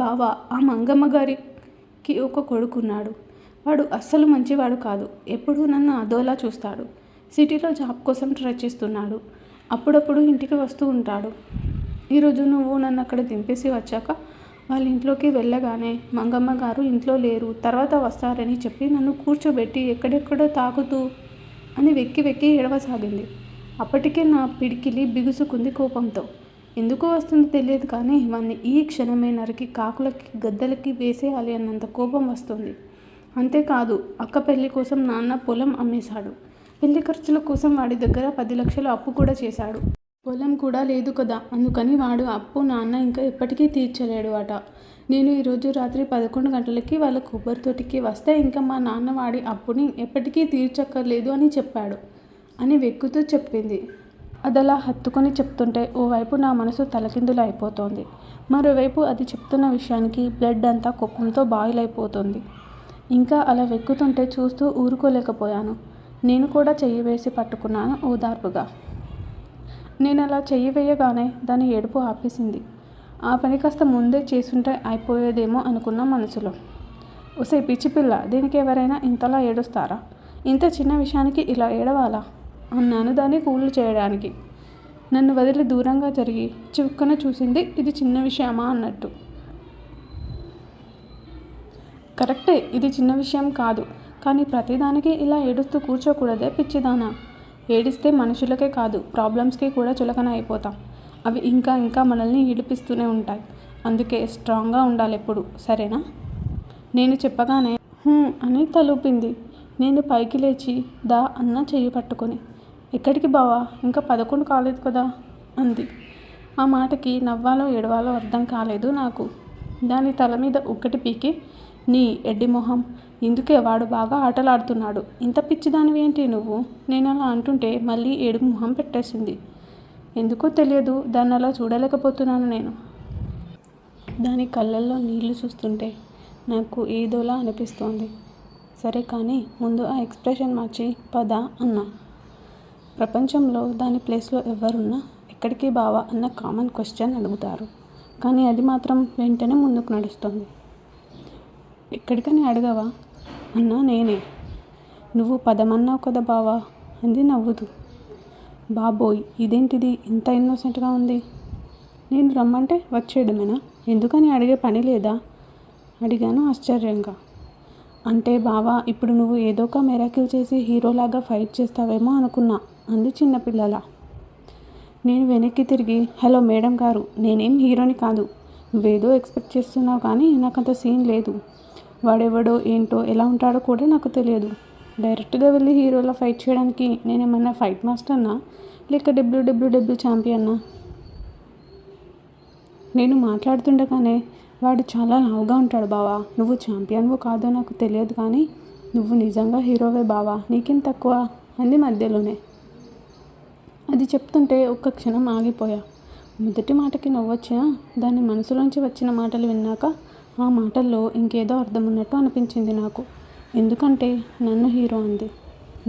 బావా ఆ మంగమ్మ గారికి ఒక కొడుకున్నాడు. వాడు అస్సలు మంచివాడు కాదు. ఎప్పుడూ నన్ను అదోలా చూస్తాడు. సిటీలో జాబ్ కోసం ట్రై చేస్తున్నాడు. అప్పుడప్పుడు ఇంటికి వస్తూ ఉంటాడు. ఈరోజు నువ్వు నన్ను అక్కడ దింపేసి వచ్చాక వాళ్ళ ఇంట్లోకి వెళ్ళగానే మంగమ్మ గారు ఇంట్లో లేరు, తర్వాత వస్తారని చెప్పి నన్ను కూర్చోబెట్టి ఎక్కడెక్కడో తాకుతూ అని వెక్కి ఏడవసాగింది. అప్పటికే నా పిడికిలి బిగుసుకుంది కోపంతో. ఎందుకు వస్తుందో తెలియదు కానీ వాన్ని ఈ క్షణమే నరికి కాకులకి గద్దలకి వేసేయాలి అన్నంత కోపం వస్తుంది. అంతేకాదు అక్క పెళ్లి కోసం నాన్న పొలం అమ్మేశాడు. పెళ్లి ఖర్చుల కోసం వాడి దగ్గర 10 లక్షలు అప్పు కూడా చేశాడు. పొలం కూడా లేదు కదా, అందుకని వాడు అప్పు నాన్న ఇంకా ఎప్పటికీ తీర్చలేడు అట. నేను ఈరోజు రాత్రి 11 గంటలకి వాళ్ళ కొబ్బరి తోటికి వస్తే ఇంకా మా నాన్న వాడి అప్పుని ఎప్పటికీ తీర్చక్కర్లేదు అని చెప్పాడు అని వెక్కుతూ చెప్పింది. అదలా హత్తుకొని చెప్తుంటే ఓవైపు నా మనసు తలకిందులు అయిపోతోంది, మరోవైపు అది చెప్తున్న విషయానికి బ్లడ్ అంతా కోపంతో బాయిల్ అయిపోతుంది. ఇంకా అలా వెక్కుతుంటే చూస్తూ ఊరుకోలేకపోయాను. నేను కూడా చెయ్యి వేసి పట్టుకున్నాను ఓదార్పుగా. నేను అలా చెయ్యి వేయగానే దాని ఏడుపు ఆపేసింది. ఆ పని కాస్త ముందే చేసుంటే అయిపోయేదేమో అనుకున్న మనసులో. ఒసే పిచ్చి పిల్ల, దీనికి ఎవరైనా ఇంతలా ఏడుస్తారా? ఇంత చిన్న విషయానికి ఇలా ఏడవాలా అన్నాను దాన్ని కూల్ చేయడానికి. నన్ను వదిలి దూరంగా జరిగి చివుక్కన చూసింది. ఇది చిన్న విషయమా అన్నట్టు. కరెక్టే, ఇది చిన్న విషయం కాదు. కానీ ప్రతిదానికి ఇలా ఏడుస్తూ కూర్చోకూడదే పిచ్చిదానా. ఏడిస్తే మనుషులకే కాదు ప్రాబ్లమ్స్కి కూడా చులకన అయిపోతాం. అవి ఇంకా ఇంకా మనల్ని ఈడిపిస్తూనే ఉంటాయి. అందుకే స్ట్రాంగ్గా ఉండాలి ఎప్పుడు, సరేనా? నేను చెప్పగానే అని తలూపింది. నేను పైకి లేచి దా అన్న చెయ్యి పట్టుకొని. ఎక్కడికి బావా, ఇంకా 11 కాలేదు కదా అంది. ఆ మాటకి నవ్వాలో ఏడవాలో అర్థం కాలేదు నాకు. దాని తల మీద ఒక్కటి పీకి, నీ ఎడ్డి మొహం, ఇందుకే వాడు బాగా ఆటలాడుతున్నాడు. ఇంత పిచ్చిదానివేంటి నువ్వు? నేను అలా అంటుంటే మళ్ళీ ఏడుపు మొహం పెట్టేసింది. ఎందుకో తెలియదు, దాన్ని అలా చూడలేకపోతున్నాను నేను. దాని కళ్ళల్లో నీళ్లు చూస్తుంటే నాకు ఏదోలా అనిపిస్తోంది. సరే కానీ ముందు ఆ ఎక్స్ప్రెషన్ మార్చి పద అన్నా. ప్రపంచంలో దాని ప్లేస్లో ఎవరున్నా ఎక్కడికి బావా అన్న కామన్ క్వశ్చన్ అడుగుతారు. కానీ అది మాత్రం వెంటనే ముందుకు నడుస్తుంది. ఎక్కడికని అడగవా అన్నా నేనే. నువ్వు పదమన్నావు కదా బావా అంది నవ్వుతూ. బాబోయ్, ఇదేంటిది ఇంత ఇన్నోసెంట్గా ఉంది. నేను రమ్మంటే వచ్చేయడమేనా? ఎందుకని అడిగే పని లేదా అడిగాను ఆశ్చర్యంగా. అంటే బావా, ఇప్పుడు నువ్వు ఏదో ఒక మిరాకిల్ చేసి హీరోలాగా ఫైట్ చేస్తావేమో అనుకున్నా అంది చిన్నపిల్లల. నేను వెనక్కి తిరిగి, హలో మేడం గారు, నేనేం హీరోని కాదు. నువ్వేదో ఎక్స్పెక్ట్ చేస్తున్నావు కానీ నాకంత సీన్ లేదు. వాడెవడో ఏంటో ఎలా ఉంటాడో కూడా నాకు తెలియదు. డైరెక్ట్గా వెళ్ళి హీరోలా ఫైట్ చేయడానికి నేనేమన్నా ఫైట్ మాస్టర్నా లేక డబ్ల్యూడబ్ల్యూడబ్ల్యూ ఛాంపియన్నా? నేను మాట్లాడుతుండగానే వాడు చాలా లావుగా ఉంటాడు బావా. నువ్వు ఛాంపియన్వో కాదో నాకు తెలియదు కానీ నువ్వు నిజంగా హీరోవే బావా, నీకేం తక్కువ అంది మధ్యలోనే. అది చెప్తుంటే ఒక్క క్షణం ఆగిపోయా. మొదటి మాటకి నవ్వొచ్చినా దాని మనసులోంచి వచ్చిన మాటలు విన్నాక ఆ మాటల్లో ఇంకేదో అర్థం ఉన్నట్టు అనిపించింది నాకు. ఎందుకంటే నన్ను హీరో అంది.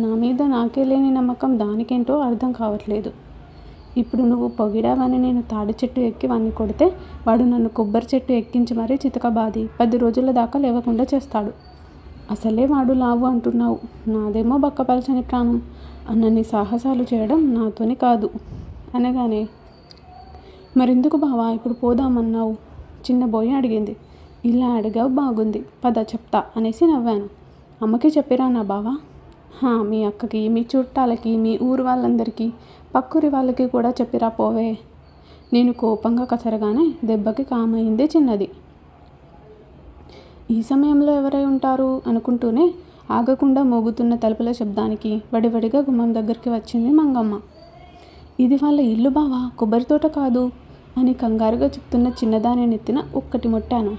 నా మీద నాకే లేని నమ్మకం దానికేంటో అర్థం కావట్లేదు. ఇప్పుడు నువ్వు పొగిడావని నేను తాడి చెట్టు ఎక్కి వాడిని కొడితే వాడు నన్ను కొబ్బరి చెట్టు ఎక్కించి మరీ చితకబాది 10 రోజుల దాకా లేవకుండా చేస్తాడు. అసలే వాడు లావు అంటున్నావు, నాదేమో బక్కపలచని ప్రాణం. అన్నన్ని సాహసాలు చేయడం నాతోని కాదు అనగానే, మరెందుకు బావా ఇప్పుడు పోదామన్నావు చిన్న బోయి అడిగింది. ఇలా అడిగావు బాగుంది, పద చెప్తా అనేసి నవ్వాను. అమ్మకి చెప్పిరా నా బావా? మీ అక్కకి, మీ చుట్టాలకి, మీ ఊరు వాళ్ళందరికీ, పక్కూరి వాళ్ళకి కూడా చెప్పిరా పోవే. నేను కోపంగా కసరగానే దెబ్బకి కామైంది చిన్నది. ఈ సమయంలో ఎవరై ఉంటారు అనుకుంటూనే ఆగకుండా మోగుతున్న తలుపుల శబ్దానికి వడివడిగా గుమ్మం దగ్గరికి వచ్చింది మంగమ్మ. ఇది వాళ్ళ ఇల్లు బావా, కొబ్బరి తోట కాదు అని కంగారుగా చెప్తున్న చిన్నదాని నెత్తిన ఒక్కటి ముట్టాను.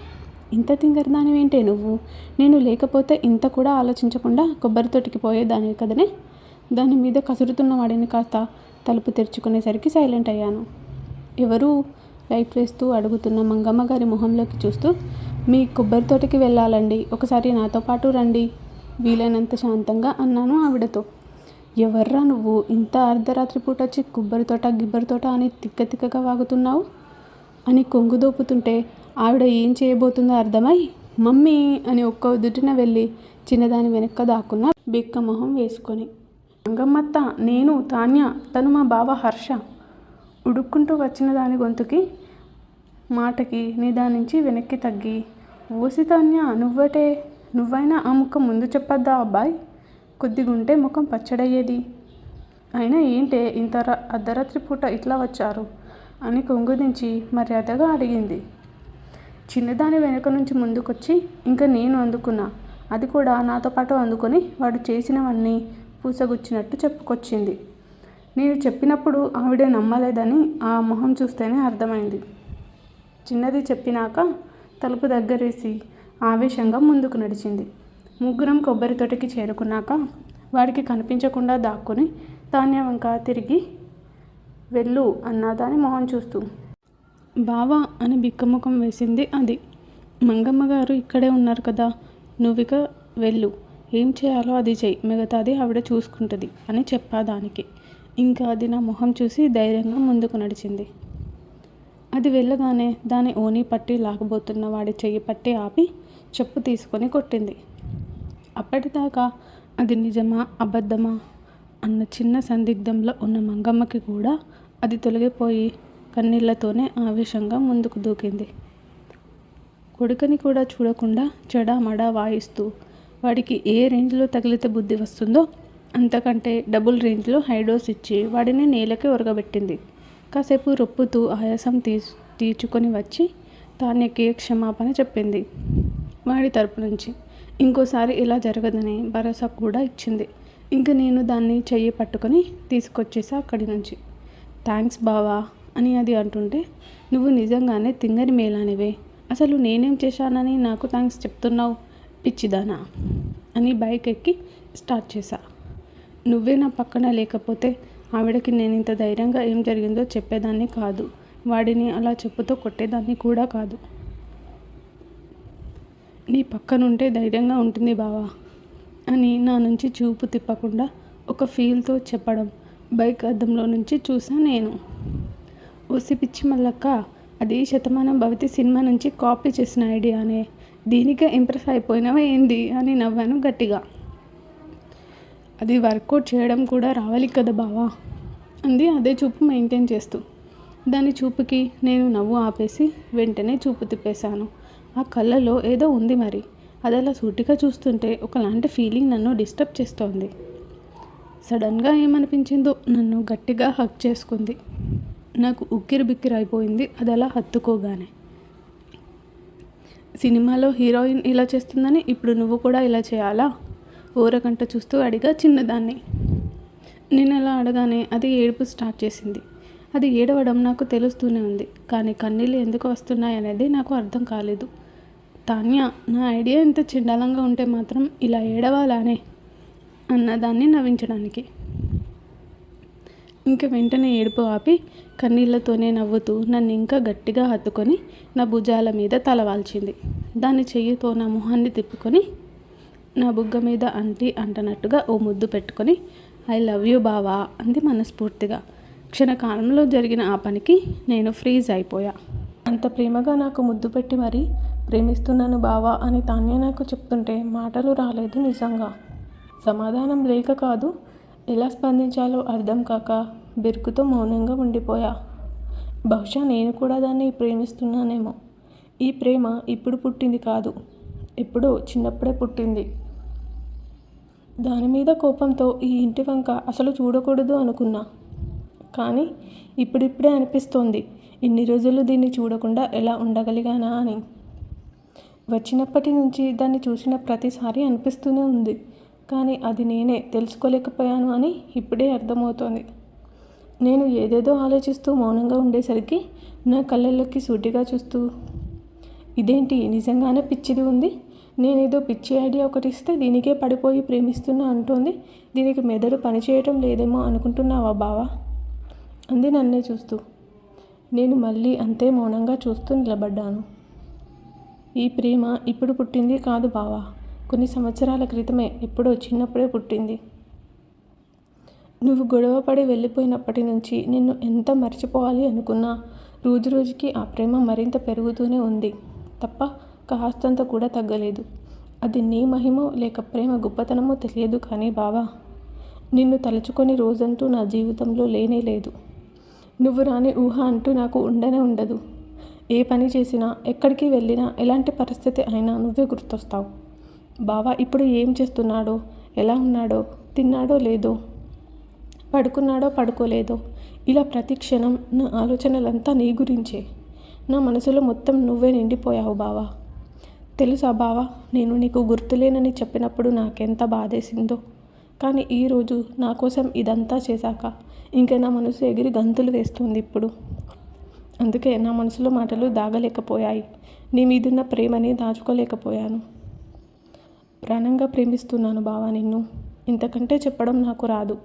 ఇంత తింగరదానివేంటే నువ్వు? నేను లేకపోతే ఇంత కూడా ఆలోచించకుండా కొబ్బరి తోటికి పోయేదానివి కదనే. దాని మీద కసురుతున్న వాడిని కాస్త తలుపు తెరుచుకునేసరికి సైలెంట్ అయ్యాను. ఎవరు లైట్ వేస్తూ అడుగుతున్న మంగమ్మ గారి మొహంలోకి చూస్తూ, మీ కొబ్బరి తోటకి వెళ్ళాలండి, ఒకసారి నాతో పాటు రండి వీలైనంత శాంతంగా అన్నాను ఆవిడతో. ఎవర్రా నువ్వు, ఇంత అర్ధరాత్రి పూట వచ్చి కొబ్బరి తోట గిబ్బరి తోట అని తిక్కగా వాగుతున్నావు అని కొంగు దోపుతుంటే ఆవిడ ఏం చేయబోతుందో అర్థమై మమ్మీ అని ఒక్క ఉదుటిన వెళ్ళి చిన్నదాని వెనక్క దాక్కున్న బిక్క మొహం వేసుకొని, మంగమ్మత్త, నేను తాన్య, తను మా బావ హర్ష. ఉడుక్కుంటూ వచ్చిన దాని గొంతుకి మాటకి నిదానించి వెనక్కి తగ్గి, ఓసి తాన్య, నువ్వైనా ఆ ముఖం ముందు చెప్పొద్దా అబ్బాయి? కొద్దిగుంటే ముఖం పచ్చడయ్యేది. అయినా ఏంటే ఇంత అర్ధరాత్రి పూట ఇట్లా వచ్చారు అని కొంగు దించి మర్యాదగా అడిగింది. చిన్నదాని వెనక నుంచి ముందుకొచ్చి ఇంకా నేను అందుకున్నా. అది కూడా నాతో పాటు అందుకొని వాడు చేసినవన్నీ పూసగుచ్చినట్టు చెప్పుకొచ్చింది. నేను చెప్పినప్పుడు ఆవిడ నమ్మలేదని ఆ మొహం చూస్తేనే అర్థమైంది. చిన్నది చెప్పినాక తలుపు దగ్గరేసి ఆవేశంగా ముందుకు నడిచింది. ముగ్గురం కొబ్బరి తోటకి చేరుకున్నాక వాడికి కనిపించకుండా దాక్కుని తాన్య వంక తిరిగి వెళ్ళు అన్నా దాని మొహం చూస్తూ. బావా అని బిక్కముఖం వేసింది అది. మంగమ్మ గారు ఇక్కడే ఉన్నారు కదా, నువ్విక వెళ్ళు, ఏం చేయాలో అది చెయ్యి, మిగతాది ఆవిడ చూసుకుంటుంది అని చెప్పాదానికి. ఇంకా అది నా మొహం చూసి ధైర్యంగా ముందుకు నడిచింది. అది వెళ్ళగానే దాని ఓని పట్టి లాగబోతున్న వాడి చెయ్యి పట్టి ఆపి చెప్పు తీసుకొని కొట్టింది. అప్పటిదాకా అది నిజమా అబద్ధమా అన్న చిన్న సందిగ్ధంలో ఉన్న మంగమ్మకి కూడా అది తొలగిపోయి కన్నీళ్లతోనే ఆవేశంగా ముందుకు దూకింది. కొడుకని కూడా చూడకుండా చెడామడా వాయిస్తూ వాడికి ఏ రేంజ్లో తగిలితే బుద్ధి వస్తుందో అంతకంటే డబుల్ రేంజ్లో హైడోస్ ఇచ్చి వాడిని నేలకి ఒరగబెట్టింది. కాసేపు రొప్పుతూ ఆయాసం తీర్చుకొని వచ్చి తాన్యకి క్షమాపణ చెప్పింది వాడి తరపు నుంచి. ఇంకోసారి ఇలా జరగదని భరోసా కూడా ఇచ్చింది. ఇంక నేను దాన్ని చెయ్యి పట్టుకొని తీసుకొచ్చేసా అక్కడి నుంచి. థ్యాంక్స్ బావా అని అది అంటుంటే, నువ్వు నిజంగానే తింగరి మేలానివే, అసలు నేనేం చేశానని నాకు థ్యాంక్స్ చెప్తున్నావు పిచ్చిదానా అని బైక్ ఎక్కి స్టార్ట్ చేశా. నువ్వే నా పక్కన లేకపోతే ఆవిడకి నేను ఇంత ధైర్యంగా ఏం జరిగిందో చెప్పేదాన్ని కాదు, వాడిని అలా చెప్పుతో కొట్టేదాన్ని కూడా కాదు. నీ పక్కనుంటే ధైర్యంగా ఉంటుంది బావా అని నా నుంచి చూపు తిప్పకుండా ఒక ఫీల్తో చెప్పడం బైక్ అద్దంలో నుంచి చూసా నేను. ఓసి పిచ్చి మల్లక్క, అది శతమానం భవతి సినిమా నుంచి కాపీ చేసిన ఐడియానే, దీనికే ఇంప్రెస్ అయిపోయినావా ఏంది అని నవ్వాను గట్టిగా. అది వర్కౌట్ చేయడం కూడా రావాలి కదా బావా అంది అదే చూపు మెయింటైన్ చేస్తూ. దాని చూపుకి నేను నవ్వు ఆపేసి వెంటనే చూపు తిప్పేశాను. ఆ కళ్ళలో ఏదో ఉంది మరి, అది అలా సూటిగా చూస్తుంటే ఒకలాంటి ఫీలింగ్ నన్ను డిస్టర్బ్ చేస్తోంది. సడన్గా ఏమనిపించిందో నన్ను గట్టిగా హగ్ చేసుకుంది. నాకు ఉక్కిరి బిక్కిరి అయిపోయింది అది అలా హత్తుకోగానే. సినిమాలో హీరోయిన్ ఇలా చేస్తుందని ఇప్పుడు నువ్వు కూడా ఇలా చేయాలా? ఊరకంట చూస్తూ అడిగా చిన్నదాన్ని. నేను అలా అడగానే అది ఏడుపు స్టార్ట్ చేసింది. అది ఏడవడం నాకు తెలుస్తూనే ఉంది, కానీ కన్నీళ్ళు ఎందుకు వస్తున్నాయి అనేది నాకు అర్థం కాలేదు. తాన్య, నా ఐడియా ఎంత చండాలంగా ఉంటే మాత్రం ఇలా ఏడవాలానే అన్నదాన్ని నవ్వించడానికి. ఇంక వెంటనే ఏడుపు ఆపి కన్నీళ్లతోనే నవ్వుతూ నన్ను ఇంకా గట్టిగా హత్తుకొని నా భుజాల మీద తలవాల్చింది. దాని చెయ్యితో నా మొహాన్ని తిప్పుకొని నా బుగ్గ మీద అంటనట్టుగా ఓ ముద్దు పెట్టుకొని ఐ లవ్ యూ బావా అంది మనస్ఫూర్తిగా. క్షణకాలంలో జరిగిన ఆ పనికి నేను ఫ్రీజ్ అయిపోయా. అంత ప్రేమగా నాకు ముద్దు పెట్టి మరీ ప్రేమిస్తున్నాను బావా అని తాన్య నాకు చెప్తుంటే మాటలు రాలేదు నిజంగా. సమాధానం లేక కాదు, ఎలా స్పందించాలో అర్థం కాక బెరుకుతో మౌనంగా ఉండిపోయా. బహుశా నేను కూడా దాన్ని ప్రేమిస్తున్నానేమో. ఈ ప్రేమ ఇప్పుడు పుట్టింది కాదు, ఎప్పుడో చిన్నప్పుడే పుట్టింది. దాని మీద కోపంతో ఈ ఇంటి వంక అసలు చూడకూడదు అనుకున్నా. కానీ ఇప్పుడిప్పుడే అనిపిస్తోంది ఇన్ని రోజులు దీన్ని చూడకుండా ఎలా ఉండగలిగానా అని. వచ్చినప్పటి నుంచి దాన్ని చూసిన ప్రతిసారి అనిపిస్తూనే ఉంది, కానీ అది నేనే తెలుసుకోలేకపోయాను అని ఇప్పుడే అర్థమవుతోంది. నేను ఏదేదో ఆలోచిస్తూ మౌనంగా ఉండేసరికి నా కళ్ళల్లోకి సూటిగా చూస్తూ, ఇదేంటి నిజంగానే పిచ్చిది ఉంది, నేనేదో పిచ్చి ఐడియా ఒకటి ఇస్తే దీనికే పడిపోయి ప్రేమిస్తున్నా అంటోంది, దీనికి మెదడు పనిచేయటం లేదేమో అనుకుంటున్నావా బావా అంది నన్నే చూస్తూ. నేను మళ్ళీ అంతే మౌనంగా చూస్తూ నిలబడ్డాను. ఈ ప్రేమ ఇప్పుడు పుట్టింది కాదు బావా, కొన్ని సంవత్సరాల క్రితమే ఎప్పుడో చిన్నప్పుడే పుట్టింది. నువ్వు గొడవపడి వెళ్ళిపోయినప్పటి నుంచి నిన్ను ఎంత మర్చిపోవాలి అనుకున్నా రోజు రోజుకి ఆ ప్రేమ మరింత పెరుగుతూనే ఉంది తప్ప కాస్తంత కూడా తగ్గలేదు. అది నీ మహిమో లేక ప్రేమ గొప్పతనమో తెలియదు కానీ బావా, నిన్ను తలుచుకొని రోజంటూ నా జీవితంలో లేనే లేదు. నువ్వు రాని ఊహ అంటూ నాకు ఉండనే ఉండదు. ఏ పని చేసినా, ఎక్కడికి వెళ్ళినా, ఎలాంటి పరిస్థితి అయినా నువ్వే గుర్తొస్తావు. బావా ఇప్పుడు ఏం చేస్తున్నాడో, ఎలా ఉన్నాడో, తిన్నాడో లేదో, పడుకున్నాడో పడుకోలేదో, ఇలా ప్రతి క్షణం నా ఆలోచనలంతా నీ గురించే. నా మనసులో మొత్తం నువ్వే నిండిపోయావు బావా. తెలుసా బావా, నేను నీకు గుర్తులేనని చెప్పినప్పుడు నాకెంత బాధేసిందో, కానీ ఈరోజు నా కోసం ఇదంతా చేశాక ఇంకా నా మనసు ఎగిరి గంతులు వేస్తుంది ఇప్పుడు. అందుకే నా మనసులో మాటలు దాగలేకపోయాయి, నీ మీదున్న ప్రేమని దాచుకోలేకపోయాను. ప్రాణంగా ప్రేమిస్తున్నాను బావా నిన్ను, ఇంతకంటే చెప్పడం నాకు రాదు.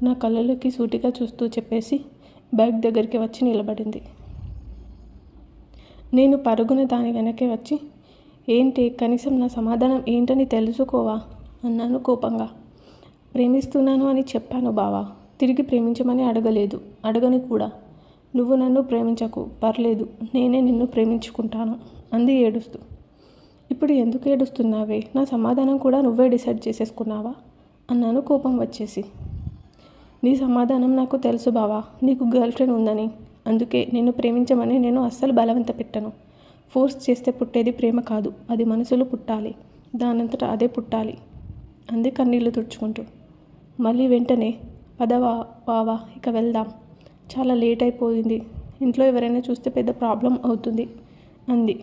నా కళ్ళలోకి సూటిగా చూస్తూ చెప్పేసి బైక్ దగ్గరికి వచ్చి నిలబడింది. నేను పరుగున దాని వెనకే వచ్చి, ఏంటి కనీసం నా సమాధానం ఏంటని తెలుసుకోవా అన్నాను కోపంగా. ప్రేమిస్తున్నాను అని చెప్పాను బావా, తిరిగి ప్రేమించమని అడగలేదు, అడగని కూడా. నువ్వు నన్ను ప్రేమించకు, పర్లేదు, నేనే నిన్ను ప్రేమించుకుంటాను అంది ఏడుస్తూ. ఇప్పుడు ఎందుకు ఏడుస్తున్నావే, నా సమాధానం కూడా నువ్వే డిసైడ్ చేసేసుకున్నావా అన్నాను కోపం వచ్చేసి. నీ సమాధానం నాకు తెలుసు బావా, నీకు గర్ల్ ఫ్రెండ్ ఉందని. అందుకే నిన్ను ప్రేమించమని నేను అస్సలు బలవంత పెట్టను. ఫోర్స్ చేస్తే పుట్టేది ప్రేమ కాదు, అది మనసులో పుట్టాలి, దానంతటా అదే పుట్టాలి అంది కన్నీళ్లు తుడుచుకుంటూ. మళ్ళీ వెంటనే పదవా బావా, ఇక వెళ్దాం, చాలా లేట్ అయిపోయింది, ఇంట్లో ఎవరైనా చూస్తే పెద్ద ప్రాబ్లం అవుతుంది అంది.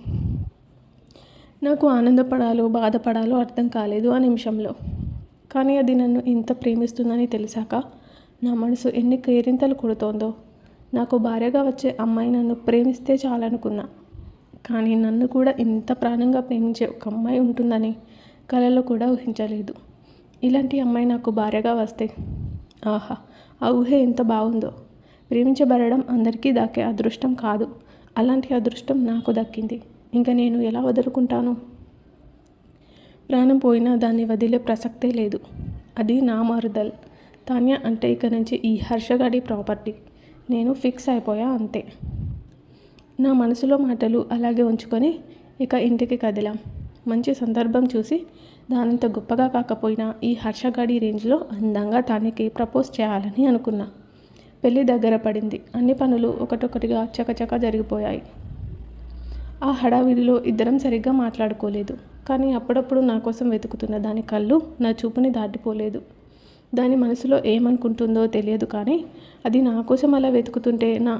నాకు ఆనందపడాలో బాధపడాలో అర్థం కాలేదు ఆ నిమిషంలో. కానీ అది నన్ను ఇంత ప్రేమిస్తుందని తెలిసాక నా మనసు ఎన్ని కేరింతలు కొడుతోందో. నాకు భార్యగా వచ్చే అమ్మాయి నన్ను ప్రేమిస్తే చాలనుకున్నా. కానీ నన్ను కూడా ఇంత ప్రాణంగా ప్రేమించే ఒక అమ్మాయి ఉంటుందని కలలో కూడా ఊహించలేదు. ఇలాంటి అమ్మాయి నాకు భార్యగా వస్తే ఆహా, ఆ ఊహ ఎంత బాగుందో. ప్రేమించబడడం అందరికీ దక్కే అదృష్టం కాదు, అలాంటి అదృష్టం నాకు దక్కింది. ఇంకా నేను ఎలా వదులుకుంటాను? ప్రాణం పోయినా దాన్ని వదిలే ప్రసక్తే లేదు. అది నా మరుదల్ తాన్య అంటే ఇక నుంచి ఈ హర్షగాడి ప్రాపర్టీ. నేను ఫిక్స్ అయిపోయా అంతే. నా మనసులో మాటలు అలాగే ఉంచుకొని ఇక ఇంటికి కదిలాం. మంచి సందర్భం చూసి దానంత గొప్పగా కాకపోయినా ఈ హర్షగాడి రేంజ్లో అందంగా తాన్యకి ప్రపోజ్ చేయాలని అనుకున్నా. పెళ్ళి దగ్గర పడింది. అన్ని పనులు ఒకటొకటిగా చకచక జరిగిపోయాయి. ఆ హడావిడిలో ఇద్దరం సరిగ్గా మాట్లాడుకోలేదు. కానీ అప్పుడప్పుడు నా కోసం వెతుకుతున్న దాని కళ్ళు నా చూపుని దాటిపోలేదు. దాని మనసులో ఏమనుకుంటుందో తెలియదు, కానీ అది నా కోసం అలా వెతుకుతుంటే నా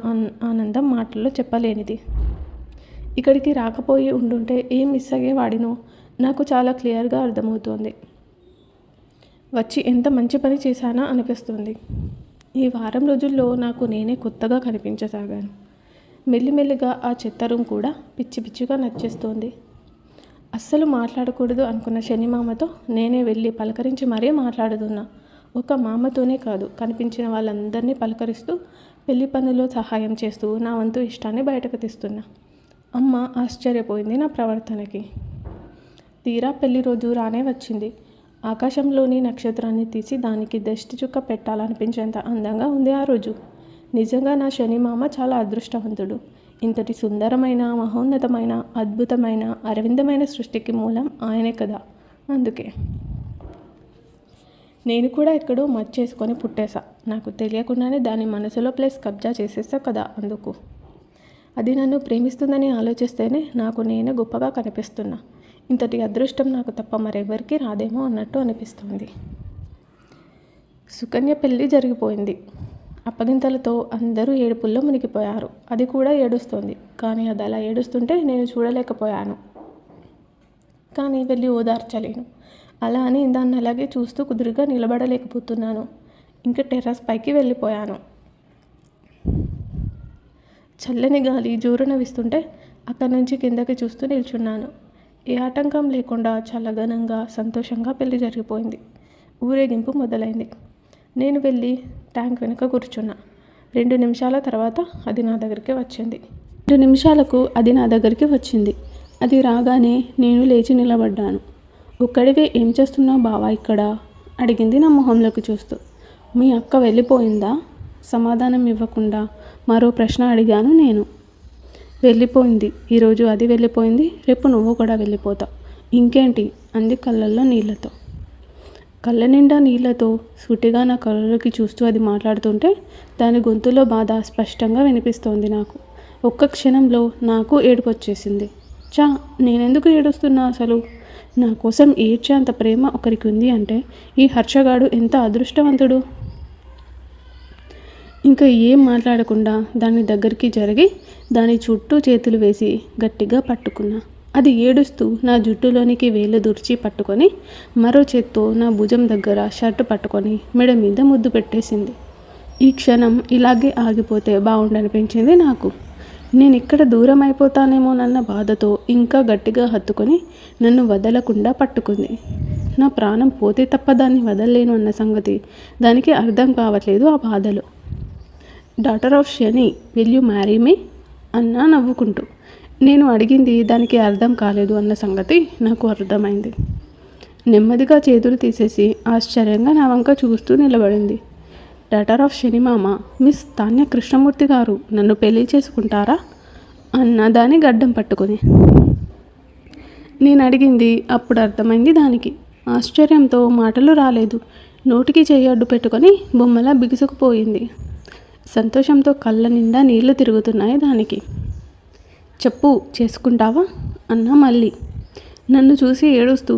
ఆనందం మాటల్లో చెప్పలేనిది. ఇక్కడికి రాకపోయి ఉండుంటే ఏం మిస్ అయ్యేవాడినో నాకు చాలా క్లియర్గా అర్థమవుతోంది. వచ్చి ఎంత మంచి పని చేశానా అనిపిస్తుంది. ఈ వారం రోజుల్లో నాకు నేనే కొత్తగా కనిపించసాగాను. మెల్లిమెల్లిగా ఆ చెత్త రూమ్ కూడా పిచ్చి పిచ్చిగా నచ్చేస్తోంది. అస్సలు మాట్లాడకూడదు అనుకున్న శని మామతో నేనే వెళ్ళి పలకరించి మరీ మాట్లాడుతున్నా. ఒక మామతోనే కాదు, కనిపించిన వాళ్ళందరినీ పలకరిస్తూ పెళ్లి పనుల్లో సహాయం చేస్తూ నా వంతు ఇష్టాన్ని బయటకు తీస్తున్నా. అమ్మ ఆశ్చర్యపోయింది నా ప్రవర్తనకి. తీరా పెళ్లి రోజు రానే వచ్చింది. ఆకాశంలోని నక్షత్రాన్ని తీసి దానికి దష్టి చుక్క పెట్టాలనిపించేంత అందంగా ఉంది ఆ రోజు. నిజంగా నా శని మామ చాలా అదృష్టవంతుడు. ఇంతటి సుందరమైన, మహోన్నతమైన, అద్భుతమైన, అరవిందమైన సృష్టికి మూలం ఆయనే కదా. అందుకే నేను కూడా ఎక్కడో మర్చేసుకొని పుట్టేశా. నాకు తెలియకుండానే దాని మనసులో ప్లేస్ కబ్జా చేసేసా కదా. అందుకు అది నన్ను ప్రేమిస్తుందని ఆలోచిస్తేనే నాకు నేనే గొప్పగా కనిపిస్తున్నా. ఇంతటి అదృష్టం నాకు తప్ప మరెవరికి రాదేమో అన్నట్టు అనిపిస్తుంది. సుకన్య పెళ్ళి జరిగిపోయింది. అప్పగింతలతో అందరూ ఏడుపుల్లో మునిగిపోయారు. అది కూడా ఏడుస్తోంది. కానీ అది అలా ఏడుస్తుంటే నేను చూడలేకపోయాను. కానీ వెళ్ళి ఓదార్చలేను. అలా అని దాన్ని అలాగే చూస్తూ కుదురుగా నిలబడలేకపోతున్నాను. ఇంకా టెర్రస్ పైకి వెళ్ళిపోయాను. చల్లని గాలి జోరున వీస్తుంటే అక్కడి నుంచి కిందకి చూస్తూ నిల్చున్నాను. ఏ ఆటంకం లేకుండా చాలా ఘనంగా, సంతోషంగా పెళ్లి జరిగిపోయింది. ఊరేగింపు మొదలైంది. నేను వెళ్ళి ట్యాంక్ వెనుక కూర్చున్నా. 2 నిమిషాల తర్వాత అది నా దగ్గరికి వచ్చింది. 2 నిమిషాలకు అది నా దగ్గరికి వచ్చింది. అది రాగానే నేను లేచి నిలబడ్డాను. ఒక్కడివే ఏం చేస్తున్నావు బావా ఇక్కడ? అడిగింది నా మొహంలోకి చూస్తూ. మీ అక్క వెళ్ళిపోయిందా? సమాధానం ఇవ్వకుండా మరో ప్రశ్న అడిగాను నేను. వెళ్ళిపోయింది. ఈరోజు అది వెళ్ళిపోయింది, రేపు నువ్వు కూడా వెళ్ళిపోతావు. ఇంకేంటి అంది కళ్ళల్లో నీళ్లతో. కళ్ళ నిండా నీళ్లతో సూటిగా నా కళ్ళలోకి చూస్తూ అది మాట్లాడుతుంటే దాని గొంతులో బాధ స్పష్టంగా వినిపిస్తోంది నాకు. ఒక్క క్షణంలో నాకు ఏడుపు వచ్చేసింది. నేనెందుకు ఏడుస్తున్నా అసలు? నా కోసం ఏడ్చే అంత ప్రేమ ఒకరికి ఉంది అంటే ఈ హర్షగాడు ఎంత అదృష్టవంతుడు. ఇంకా ఏం మాట్లాడకుండా దాని దగ్గరికి జరిగి దాని చుట్టూ చేతులు వేసి గట్టిగా పట్టుకున్నా. అది ఏడుస్తూ నా జుట్టులోనికి వేలు దూర్చి పట్టుకొని మరో చేత్తో నా భుజం దగ్గర షర్టు పట్టుకొని మెడ మీద ముద్దు పెట్టేసింది. ఈ క్షణం ఇలాగే ఆగిపోతే బాగుండనిపించింది నాకు. నేను ఇక్కడ దూరం అయిపోతానేమోనన్న బాధతో ఇంకా గట్టిగా హత్తుకొని నన్ను వదలకుండా పట్టుకుంది. నా ప్రాణం పోతే తప్ప దాన్ని వదలలేను అన్న సంగతి దానికి అర్థం కావట్లేదు ఆ బాధలో. Daughter of Shani, will you marry me అన్నా నవ్వుకుంటూ. నేను అడిగింది దానికి అర్థం కాలేదు అన్న సంగతి నాకు అర్థమైంది. నెమ్మదిగా చేతులు తీసేసి ఆశ్చర్యంగా నా వంక చూస్తూ నిలబడింది. డాటర్ ఆఫ్ శని మామ, మిస్ తాన్య కృష్ణమూర్తి గారు నన్ను పెళ్లి చేసుకుంటారా అన్న దాని గడ్డం పట్టుకొని. నేను అడిగింది అప్పుడు అర్థమైంది దానికి. ఆశ్చర్యంతో మాటలు రాలేదు. నోటికి చెయ్యి అడ్డు పెట్టుకొని బొమ్మలా బిగుసుకుపోయింది. సంతోషంతో కళ్ళ నిండా నీళ్లు తిరుగుతున్నాయి దానికి. చెప్పు, చేసుకుంటావా అన్నా మళ్ళీ నన్ను చూసి ఏడుస్తూ.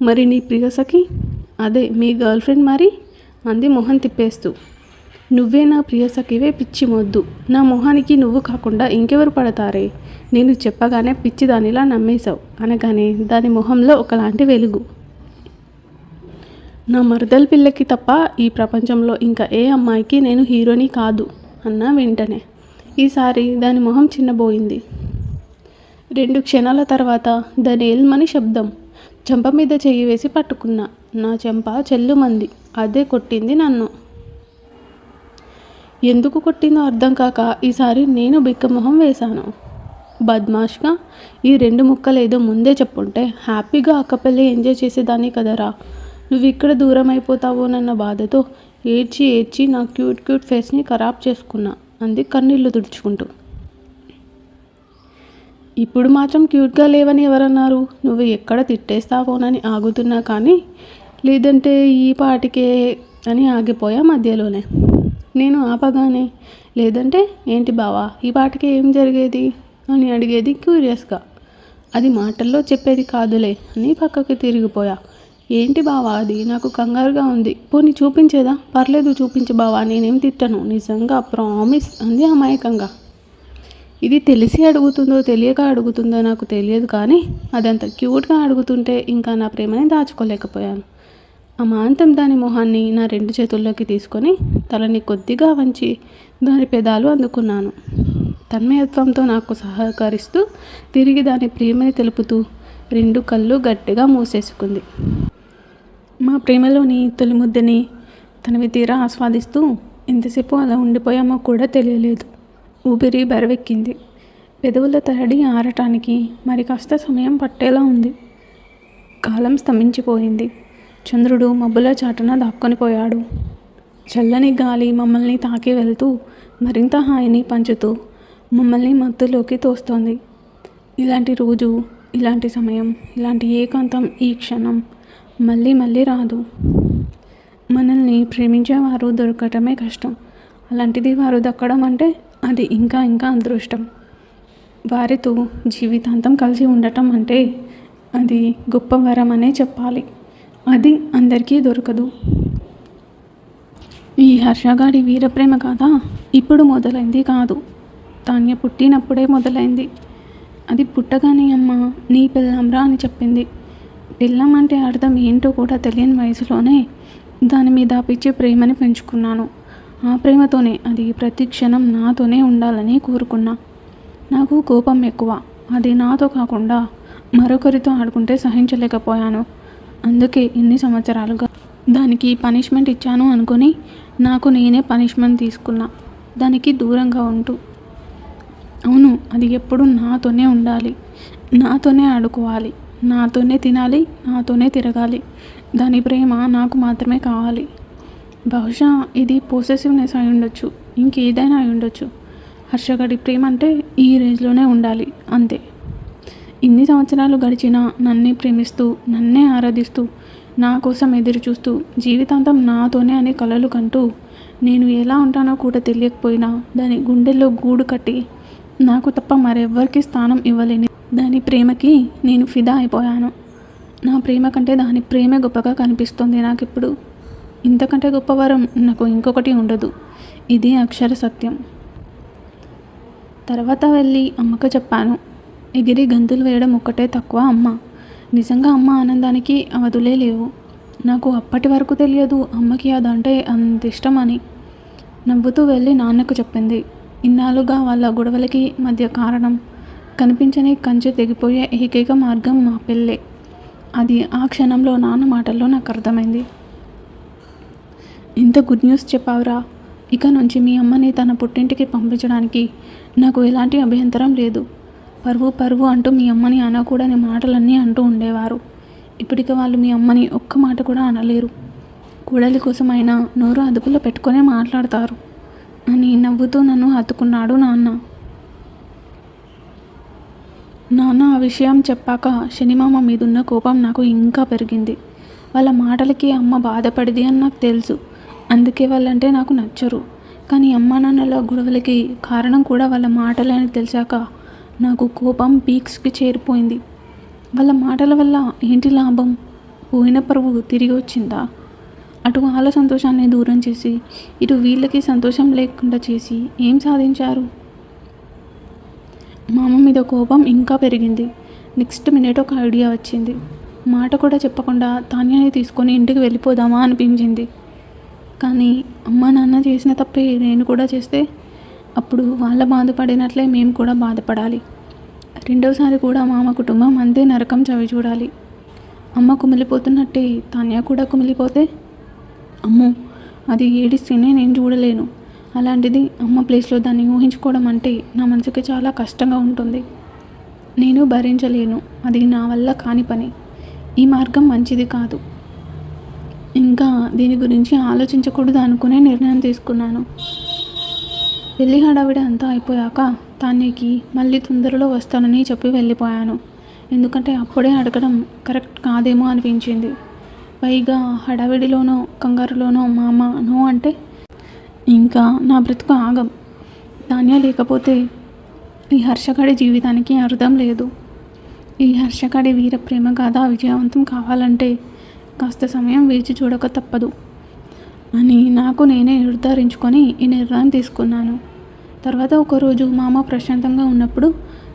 మరి నీ ప్రియసఖి, అదే మీ గర్ల్ ఫ్రెండ్ మరి అంది మొహం తిప్పేస్తూ. నువ్వే నా ప్రియసఖివే పిచ్చి మొద్దు. నా మొహానికి నువ్వు కాకుండా ఇంకెవరు పడతారే? నేను చెప్పగానే పిచ్చి దానిలా నమ్మేశావు అనగానే దాని మొహంలో ఒకలాంటి వెలుగు. నా మరదల పిల్లకి తప్ప ఈ ప్రపంచంలో ఇంకా ఏ అమ్మాయికి నేను హీరోని కాదు అన్నా వెంటనే. ఈసారి దాని మొహం చిన్నబోయింది. 2 క్షణాల తర్వాత దాని ఎల్మని శబ్దం. చెంప మీద చెయ్యి వేసి పట్టుకున్నా. నా చెంప చెల్లుమంది. అదే కొట్టింది నన్ను. ఎందుకు కొట్టిందో అర్థం కాక ఈసారి నేను బిక్కమొహం వేశాను. బద్మాష్గా ఈ 2 ముక్కలేదో ముందే చెప్పుంటే హ్యాపీగా అక్కపెళ్ళి ఎంజాయ్ చేసేదాన్ని కదరా. నువ్వు ఇక్కడ దూరం అయిపోతావోనన్న బాధతో ఏడ్చి ఏడ్చి నా క్యూట్ ఫేస్ని ఖరాబ్ చేసుకున్నా అంది కన్నీళ్లు తుడుచుకుంటూ. ఇప్పుడు మాత్రం క్యూట్గా లేవని ఎవరన్నారు? నువ్వు ఎక్కడ తిట్టేస్తావోనని ఆగుతున్నా కానీ లేదంటే ఈ పాటికే అని ఆగిపోయా మధ్యలోనే. నేను ఆపగానే లేదంటే ఏంటి బావా ఈ పాటికే ఏం జరిగేది అని అడిగేది క్యూరియస్గా. అది మాటల్లో చెప్పేది కాదులే అని పక్కకి తిరిగిపోయా. ఏంటి బావా అది? నాకు కంగారుగా ఉంది. పోనీ చూపించేదా? పర్లేదు చూపించు బావా, నేనేం తిట్టను, నిజంగా ప్రామిస్ అంది అమాయకంగా. ఇది తెలిసి అడుగుతుందో తెలియక అడుగుతుందో నాకు తెలియదు కానీ అదంత క్యూట్గా అడుగుతుంటే ఇంకా నా ప్రేమని దాచుకోలేకపోయాను. అమాంతం దాని మొహాన్ని నా 2 చేతుల్లోకి తీసుకొని తలని కొద్దిగా వంచి దాని పెదాలు అందుకున్నాను. తన్మయత్వంతో నాకు సహకరిస్తూ తిరిగి దాని ప్రేమని తెలుపుతూ 2 కళ్ళు గట్టిగా మూసేసుకుంది. మా ప్రేమలోని తొలి ముద్దని తనవి తీరా ఆస్వాదిస్తూ ఎంతసేపు అలా ఉండిపోయామో కూడా తెలియలేదు. ఊపిరి బరవెక్కింది. పెదవుల తడి ఆరటానికి మరి కాస్త సమయం పట్టేలా ఉంది. కాలం స్తంభించిపోయింది. చంద్రుడు మబ్బుల చాటున దాక్కొని పోయాడు. చల్లని గాలి మమ్మల్ని తాకి వెళ్తూ మరింత హాయిని పంచుతూ మమ్మల్ని మత్తులోకి తోస్తోంది. ఇలాంటి రోజు, ఇలాంటి సమయం, ఇలాంటి ఏకాంతం ఈ క్షణం మళ్ళీ మళ్ళీ రాదు. మనల్ని ప్రేమించేవారు దొరకటమే కష్టం. అలాంటిది వారు దక్కడం అంటే అది ఇంకా అదృష్టం. వారితో జీవితాంతం కలిసి ఉండటం అంటే అది గొప్ప వరం అనే చెప్పాలి. అది అందరికీ దొరకదు. ఈ హర్షగాడి వీరప్రేమ కథ ఇప్పుడు మొదలైంది కాదు, తాన్య పుట్టినప్పుడే మొదలైంది. అది పుట్టగానే అమ్మ నీ పిల్లంరా అని చెప్పింది. పిల్లం అంటే అర్థం ఏంటో కూడా తెలియని వయసులోనే దాని మీద పిచ్చి ప్రేమని పెంచుకున్నాను. ఆ ప్రేమతోనే అది ప్రతి క్షణం నాతోనే ఉండాలని కోరుకున్నా. నాకు కోపం ఎక్కువ. అది నాతో కాకుండా మరొకరితో ఆడుకుంటే సహించలేకపోయాను. అందుకే ఇన్ని సంవత్సరాలుగా దానికి పనిష్మెంట్ ఇచ్చాను అనుకుని నాకు నేనే పనిష్మెంట్ తీసుకున్నా, దానికి దూరంగా ఉంటూ. అవును, అది ఎప్పుడు నాతోనే ఉండాలి, నాతోనే ఆడుకోవాలి, నాతోనే తినాలి, నాతోనే తిరగాలి. దాని ప్రేమ నాకు మాత్రమే కావాలి. బహుశా ఇది పొసెసివ్నెస్ అయి ఉండొచ్చు, ఇంకేదైనా అయి ఉండొచ్చు. హర్షగడి ప్రేమ అంటే ఈ రేంజ్లోనే ఉండాలి అంతే. ఇన్ని సంవత్సరాలు గడిచినా నన్నే ప్రేమిస్తూ, నన్నే ఆరాధిస్తూ, నా కోసం ఎదురు చూస్తూ, జీవితాంతం నాతోనే అనే కలలు కంటూ, నేను ఎలా ఉంటానో కూడా తెలియకపోయినా దాని గుండెల్లో గూడు కట్టి నాకు తప్ప మరెవ్వరికి స్థానం ఇవ్వలేని దాని ప్రేమకి నేను ఫిదా అయిపోయాను. నా ప్రేమ కంటే దాని ప్రేమే గొప్పగా కనిపిస్తుంది నాకిప్పుడు. ఇంతకంటే గొప్ప వరం నాకు ఇంకొకటి ఉండదు. ఇది అక్షర సత్యం. తర్వాత వెళ్ళి అమ్మకు చెప్పాను. ఎగిరి గంతులు వేయడం ఒక్కటే తక్కువ అమ్మ. నిజంగా అమ్మ ఆనందానికి అవధులే లేవు. నాకు అప్పటి వరకు తెలియదు అమ్మకి అదంటే అంత ఇష్టమని. నవ్వుతూ వెళ్ళి నాన్నకు చెప్పింది. ఇన్నాళ్ళుగా వాళ్ళ గొడవలకి మధ్య కారణం కనిపించని కంచె తెగిపోయే ఏకైక మార్గం మా పెళ్ళే. అది ఆ క్షణంలో నాన్న మాటల్లో నాకు అర్థమైంది. ఇంత గుడ్ న్యూస్ చెప్పావురా. ఇక నుంచి మీ అమ్మని తన పుట్టింటికి పంపించడానికి నాకు ఎలాంటి అభ్యంతరం లేదు. పరువు అంటూ మీ అమ్మని అనకూడని మాటలన్నీ అంటూ ఉండేవారు. ఇప్పటికి వాళ్ళు మీ అమ్మని ఒక్క మాట కూడా అనలేరు. కూడలి కోసమైనా నోరు అదుపులో పెట్టుకునే మాట్లాడతారు అని నవ్వుతూ నన్ను హత్తుకున్నాడు నాన్న. ఆ విషయం చెప్పాక శనిమామ మీదున్న కోపం నాకు ఇంకా పెరిగింది. వాళ్ళ మాటలకి అమ్మ బాధపడింది అని నాకు తెలుసు. అందుకే వాళ్ళంటే నాకు నచ్చరు. కానీ అమ్మా నాన్నల గొడవలకి కారణం కూడా వాళ్ళ మాటలే అని తెలిసాక నాకు కోపం పీక్స్కి చేరిపోయింది. వాళ్ళ మాటల వల్ల ఏంటి లాభం? పోయిన పరువు తిరిగి వచ్చిందా? అటు వాళ్ళ సంతోషాన్ని దూరం చేసి ఇటు వీళ్ళకి సంతోషం లేకుండా చేసి ఏం సాధించారు? మా అమ్మ మీద కోపం ఇంకా పెరిగింది. నెక్స్ట్ మినిట్ ఒక ఐడియా వచ్చింది. మాట కూడా చెప్పకుండా తాన్యాని తీసుకొని ఇంటికి వెళ్ళిపోదామా అనిపించింది. కానీ అమ్మ నాన్న చేసిన తప్పే నేను కూడా చేస్తే అప్పుడు వాళ్ళ బాధపడినట్లే మేము కూడా బాధపడాలి. రెండోసారి కూడా మామ కుటుంబం అంతే నరకం చవి చూడాలి. అమ్మ కుమిలిపోతున్నట్టే తాన్య కూడా కుమిలిపోతే అమ్మో, అది ఏడిస్తేనే నేను చూడలేను. అలాంటిది అమ్మ ప్లేస్లో దాన్ని ఊహించుకోవడం అంటే నా మనసుకి చాలా కష్టంగా ఉంటుంది. నేను భరించలేను. అది నా వల్ల కాని పని. ఈ మార్గం మంచిది కాదు. ఇంకా దీని గురించి ఆలోచించకూడదు అనుకునే నిర్ణయం తీసుకున్నాను. పెళ్లి హడావిడి అంతా అయిపోయాక తాన్యకి మళ్ళీ తొందరలో వస్తానని చెప్పి వెళ్ళిపోయాను. ఎందుకంటే అప్పుడే అడగడం కరెక్ట్ కాదేమో అనిపించింది. పైగా హడావిడిలోనో కంగారులోనో మా అమ్మ నో అంటే ఇంకా నా బ్రతుకు ఆగం. తాన్య లేకపోతే ఈ హర్షగాడి జీవితానికి అర్థం లేదు. ఈ హర్షగాడి వీర ప్రేమ గాథ విజయవంతం కావాలంటే కాస్త సమయం వేచి చూడక తప్పదు అని నాకు నేనే నిర్ధారించుకొని ఈ నిర్ణయం తీసుకున్నాను. తర్వాత ఒకరోజు మా అమ్మ ప్రశాంతంగా ఉన్నప్పుడు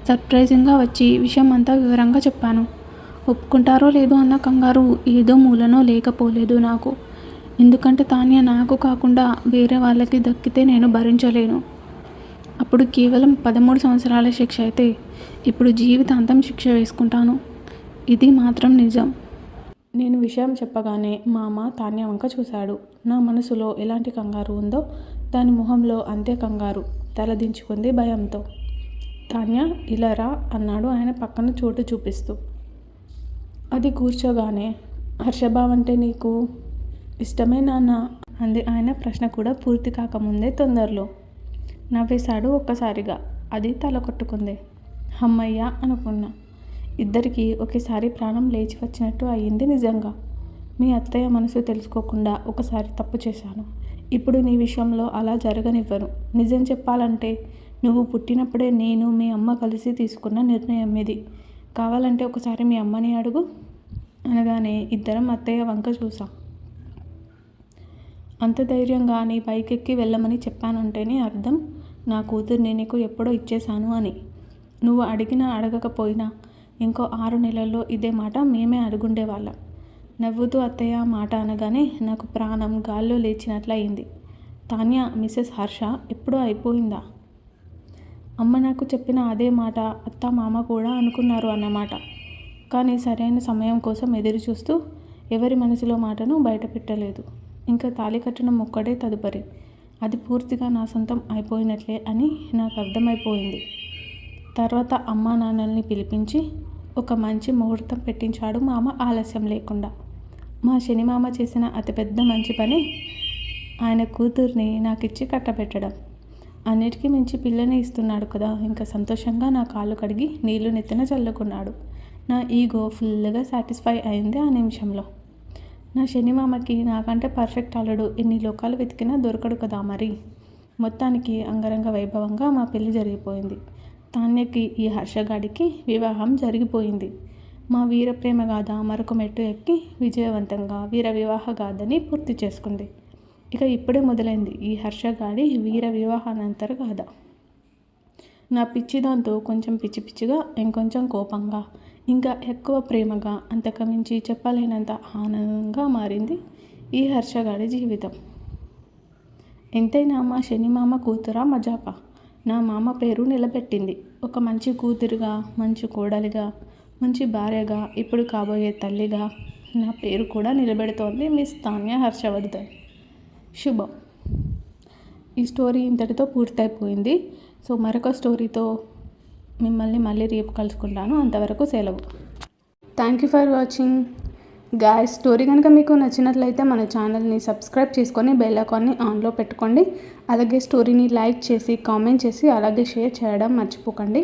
సర్ప్రైజింగ్గా వచ్చి విషయం అంతా వివరంగా చెప్పాను. ఒప్పుకుంటారో లేదో అన్న కంగారు ఏదో మూలనో లేకపోలేదు నాకు. ఎందుకంటే తాన్య నాకు కాకుండా వేరే వాళ్ళకి దక్కితే నేను భరించలేను. అప్పుడు కేవలం 13 సంవత్సరాల శిక్ష అయితే ఇప్పుడు జీవితాంతం శిక్ష వేసుకుంటాను. ఇది మాత్రం నిజం. నేను విషయం చెప్పగానే మా అమ్మ తాన్య వంక చూశాడు. నా మనసులో ఎలాంటి కంగారు ఉందో దాని మొహంలో అంతే కంగారు తలదించుకుంది భయంతో. తాన్య ఇలా రా అన్నాడు ఆయన పక్కన చోటు చూపిస్తూ. అది కూర్చోగానే హర్షబాబు అంటే నీకు ఇష్టమే నాన్న అంది ఆయన ప్రశ్న కూడా పూర్తి కాకముందే తొందరలో. నవ్వేశాడు ఒక్కసారిగా. అది తల కొట్టుకుంది. అమ్మయ్య అనుకున్నా. ఇద్దరికీ ఒకేసారి ప్రాణం లేచి వచ్చినట్టు అయ్యింది. నిజంగా మీ అత్తయ్య మనసు తెలుసుకోకుండా ఒకసారి తప్పు చేశాను. ఇప్పుడు నీ విషయంలో అలా జరగనివ్వను. నిజం చెప్పాలంటే నువ్వు పుట్టినప్పుడే నేను మీ అమ్మ కలిసి తీసుకున్న నిర్ణయం ఇది. కావాలంటే ఒకసారి మీ అమ్మని అడుగు అనగానే ఇద్దరం అత్తయ్య వంక చూసాం. అంత ధైర్యంగా నీ పైకెక్కి వెళ్ళమని చెప్పానంటేనే అర్థం నా కూతుర్ని నీకు ఎప్పుడో ఇచ్చేశాను అని. నువ్వు అడిగినా అడగకపోయినా ఇంకో 6 నెలల్లో ఇదే మాట మేమే అడుగుండేవాళ్ళం. నవ్వుతూ అత్తయ్య మాట అనగానే నాకు ప్రాణం గాల్లో లేచినట్లయింది. తాన్య మిసెస్ హర్ష ఎప్పుడో అయిపోయిందా? అమ్మ నాకు చెప్పిన అదే మాట అత్త మామ కూడా అనుకున్నారు అన్నమాట. కానీ సరైన సమయం కోసం ఎదురు చూస్తూ ఎవరి మనసులో మాటను బయట పెట్టలేదు. ఇంకా తాళి కట్టడం ఒక్కడే తదుపరి. అది పూర్తిగా నా సొంతం అయిపోయినట్లే అని నాకు అర్థమైపోయింది. తర్వాత అమ్మా నాన్నల్ని పిలిపించి ఒక మంచి ముహూర్తం పెట్టించాడు మామ ఆలస్యం లేకుండా. మా శనిమామ చేసిన అతిపెద్ద మంచి పని ఆయన కూతుర్ని నాకిచ్చి కట్టబెట్టడం. అన్నిటికీ మించి పిల్లని ఇస్తున్నాడు కదా, ఇంకా సంతోషంగా నా కాళ్ళు కడిగి నీళ్లు నెత్తిన చల్లుకున్నాడు. నా ఈగో ఫుల్గా సాటిస్ఫై అయింది ఆ నిమిషంలో. నా శనిమామకి నాకంటే పర్ఫెక్ట్ అల్లుడు ఎన్ని లోకాలు వెతికినా దొరకడు కదా మరి. మొత్తానికి అంగరంగ వైభవంగా మా పెళ్లి జరిగిపోయింది. తాన్యకి ఈ హర్షగాడికి వివాహం జరిగిపోయింది. మా వీర ప్రేమ గాథ మరొక మెట్టు ఎక్కి విజయవంతంగా వీర వివాహ గాథని పూర్తి చేసుకుంది. ఇక ఇప్పుడే మొదలైంది ఈ హర్షగాడి వీర వివాహానంతర గాథ. నా పిచ్చిదాంతో కొంచెం పిచ్చి పిచ్చిగా, ఇంకొంచెం కోపంగా, ఇంకా ఎక్కువ ప్రేమగా, అంతకుమించి చెప్పలేనంత ఆనందంగా మారింది ఈ హర్షగాడి జీవితం. ఎంతైనా మా శనిమామ కూతురా మజాక. నా మామ పేరు నిలబెట్టింది. ఒక మంచి కూతురుగా, మంచి కోడలిగా, మంచి భార్యగా, ఇప్పుడు కాబోయే తల్లిగా నా పేరు కూడా నిలబెడుతోంది మిస్ తాన్య హర్షవర్ధన్. శుభం. ఈ స్టోరీ ఇంతటితో పూర్తయిపోయింది. సో మరొక స్టోరీతో మిమ్మల్ని మళ్ళీ రేపు కలుసుకుంటాను. అంతవరకు సెలవు. Thank you for watching guys. Story కనుక మీకు నచ్చినట్లయితే మన ఛానల్ని సబ్స్క్రైబ్ చేసుకొని బెల్ ఐకాన్ని ఆన్లో పెట్టుకోండి. అలాగే స్టోరీని లైక్ చేసి కామెంట్ చేసి అలాగే షేర్ చేయడం మర్చిపోకండి.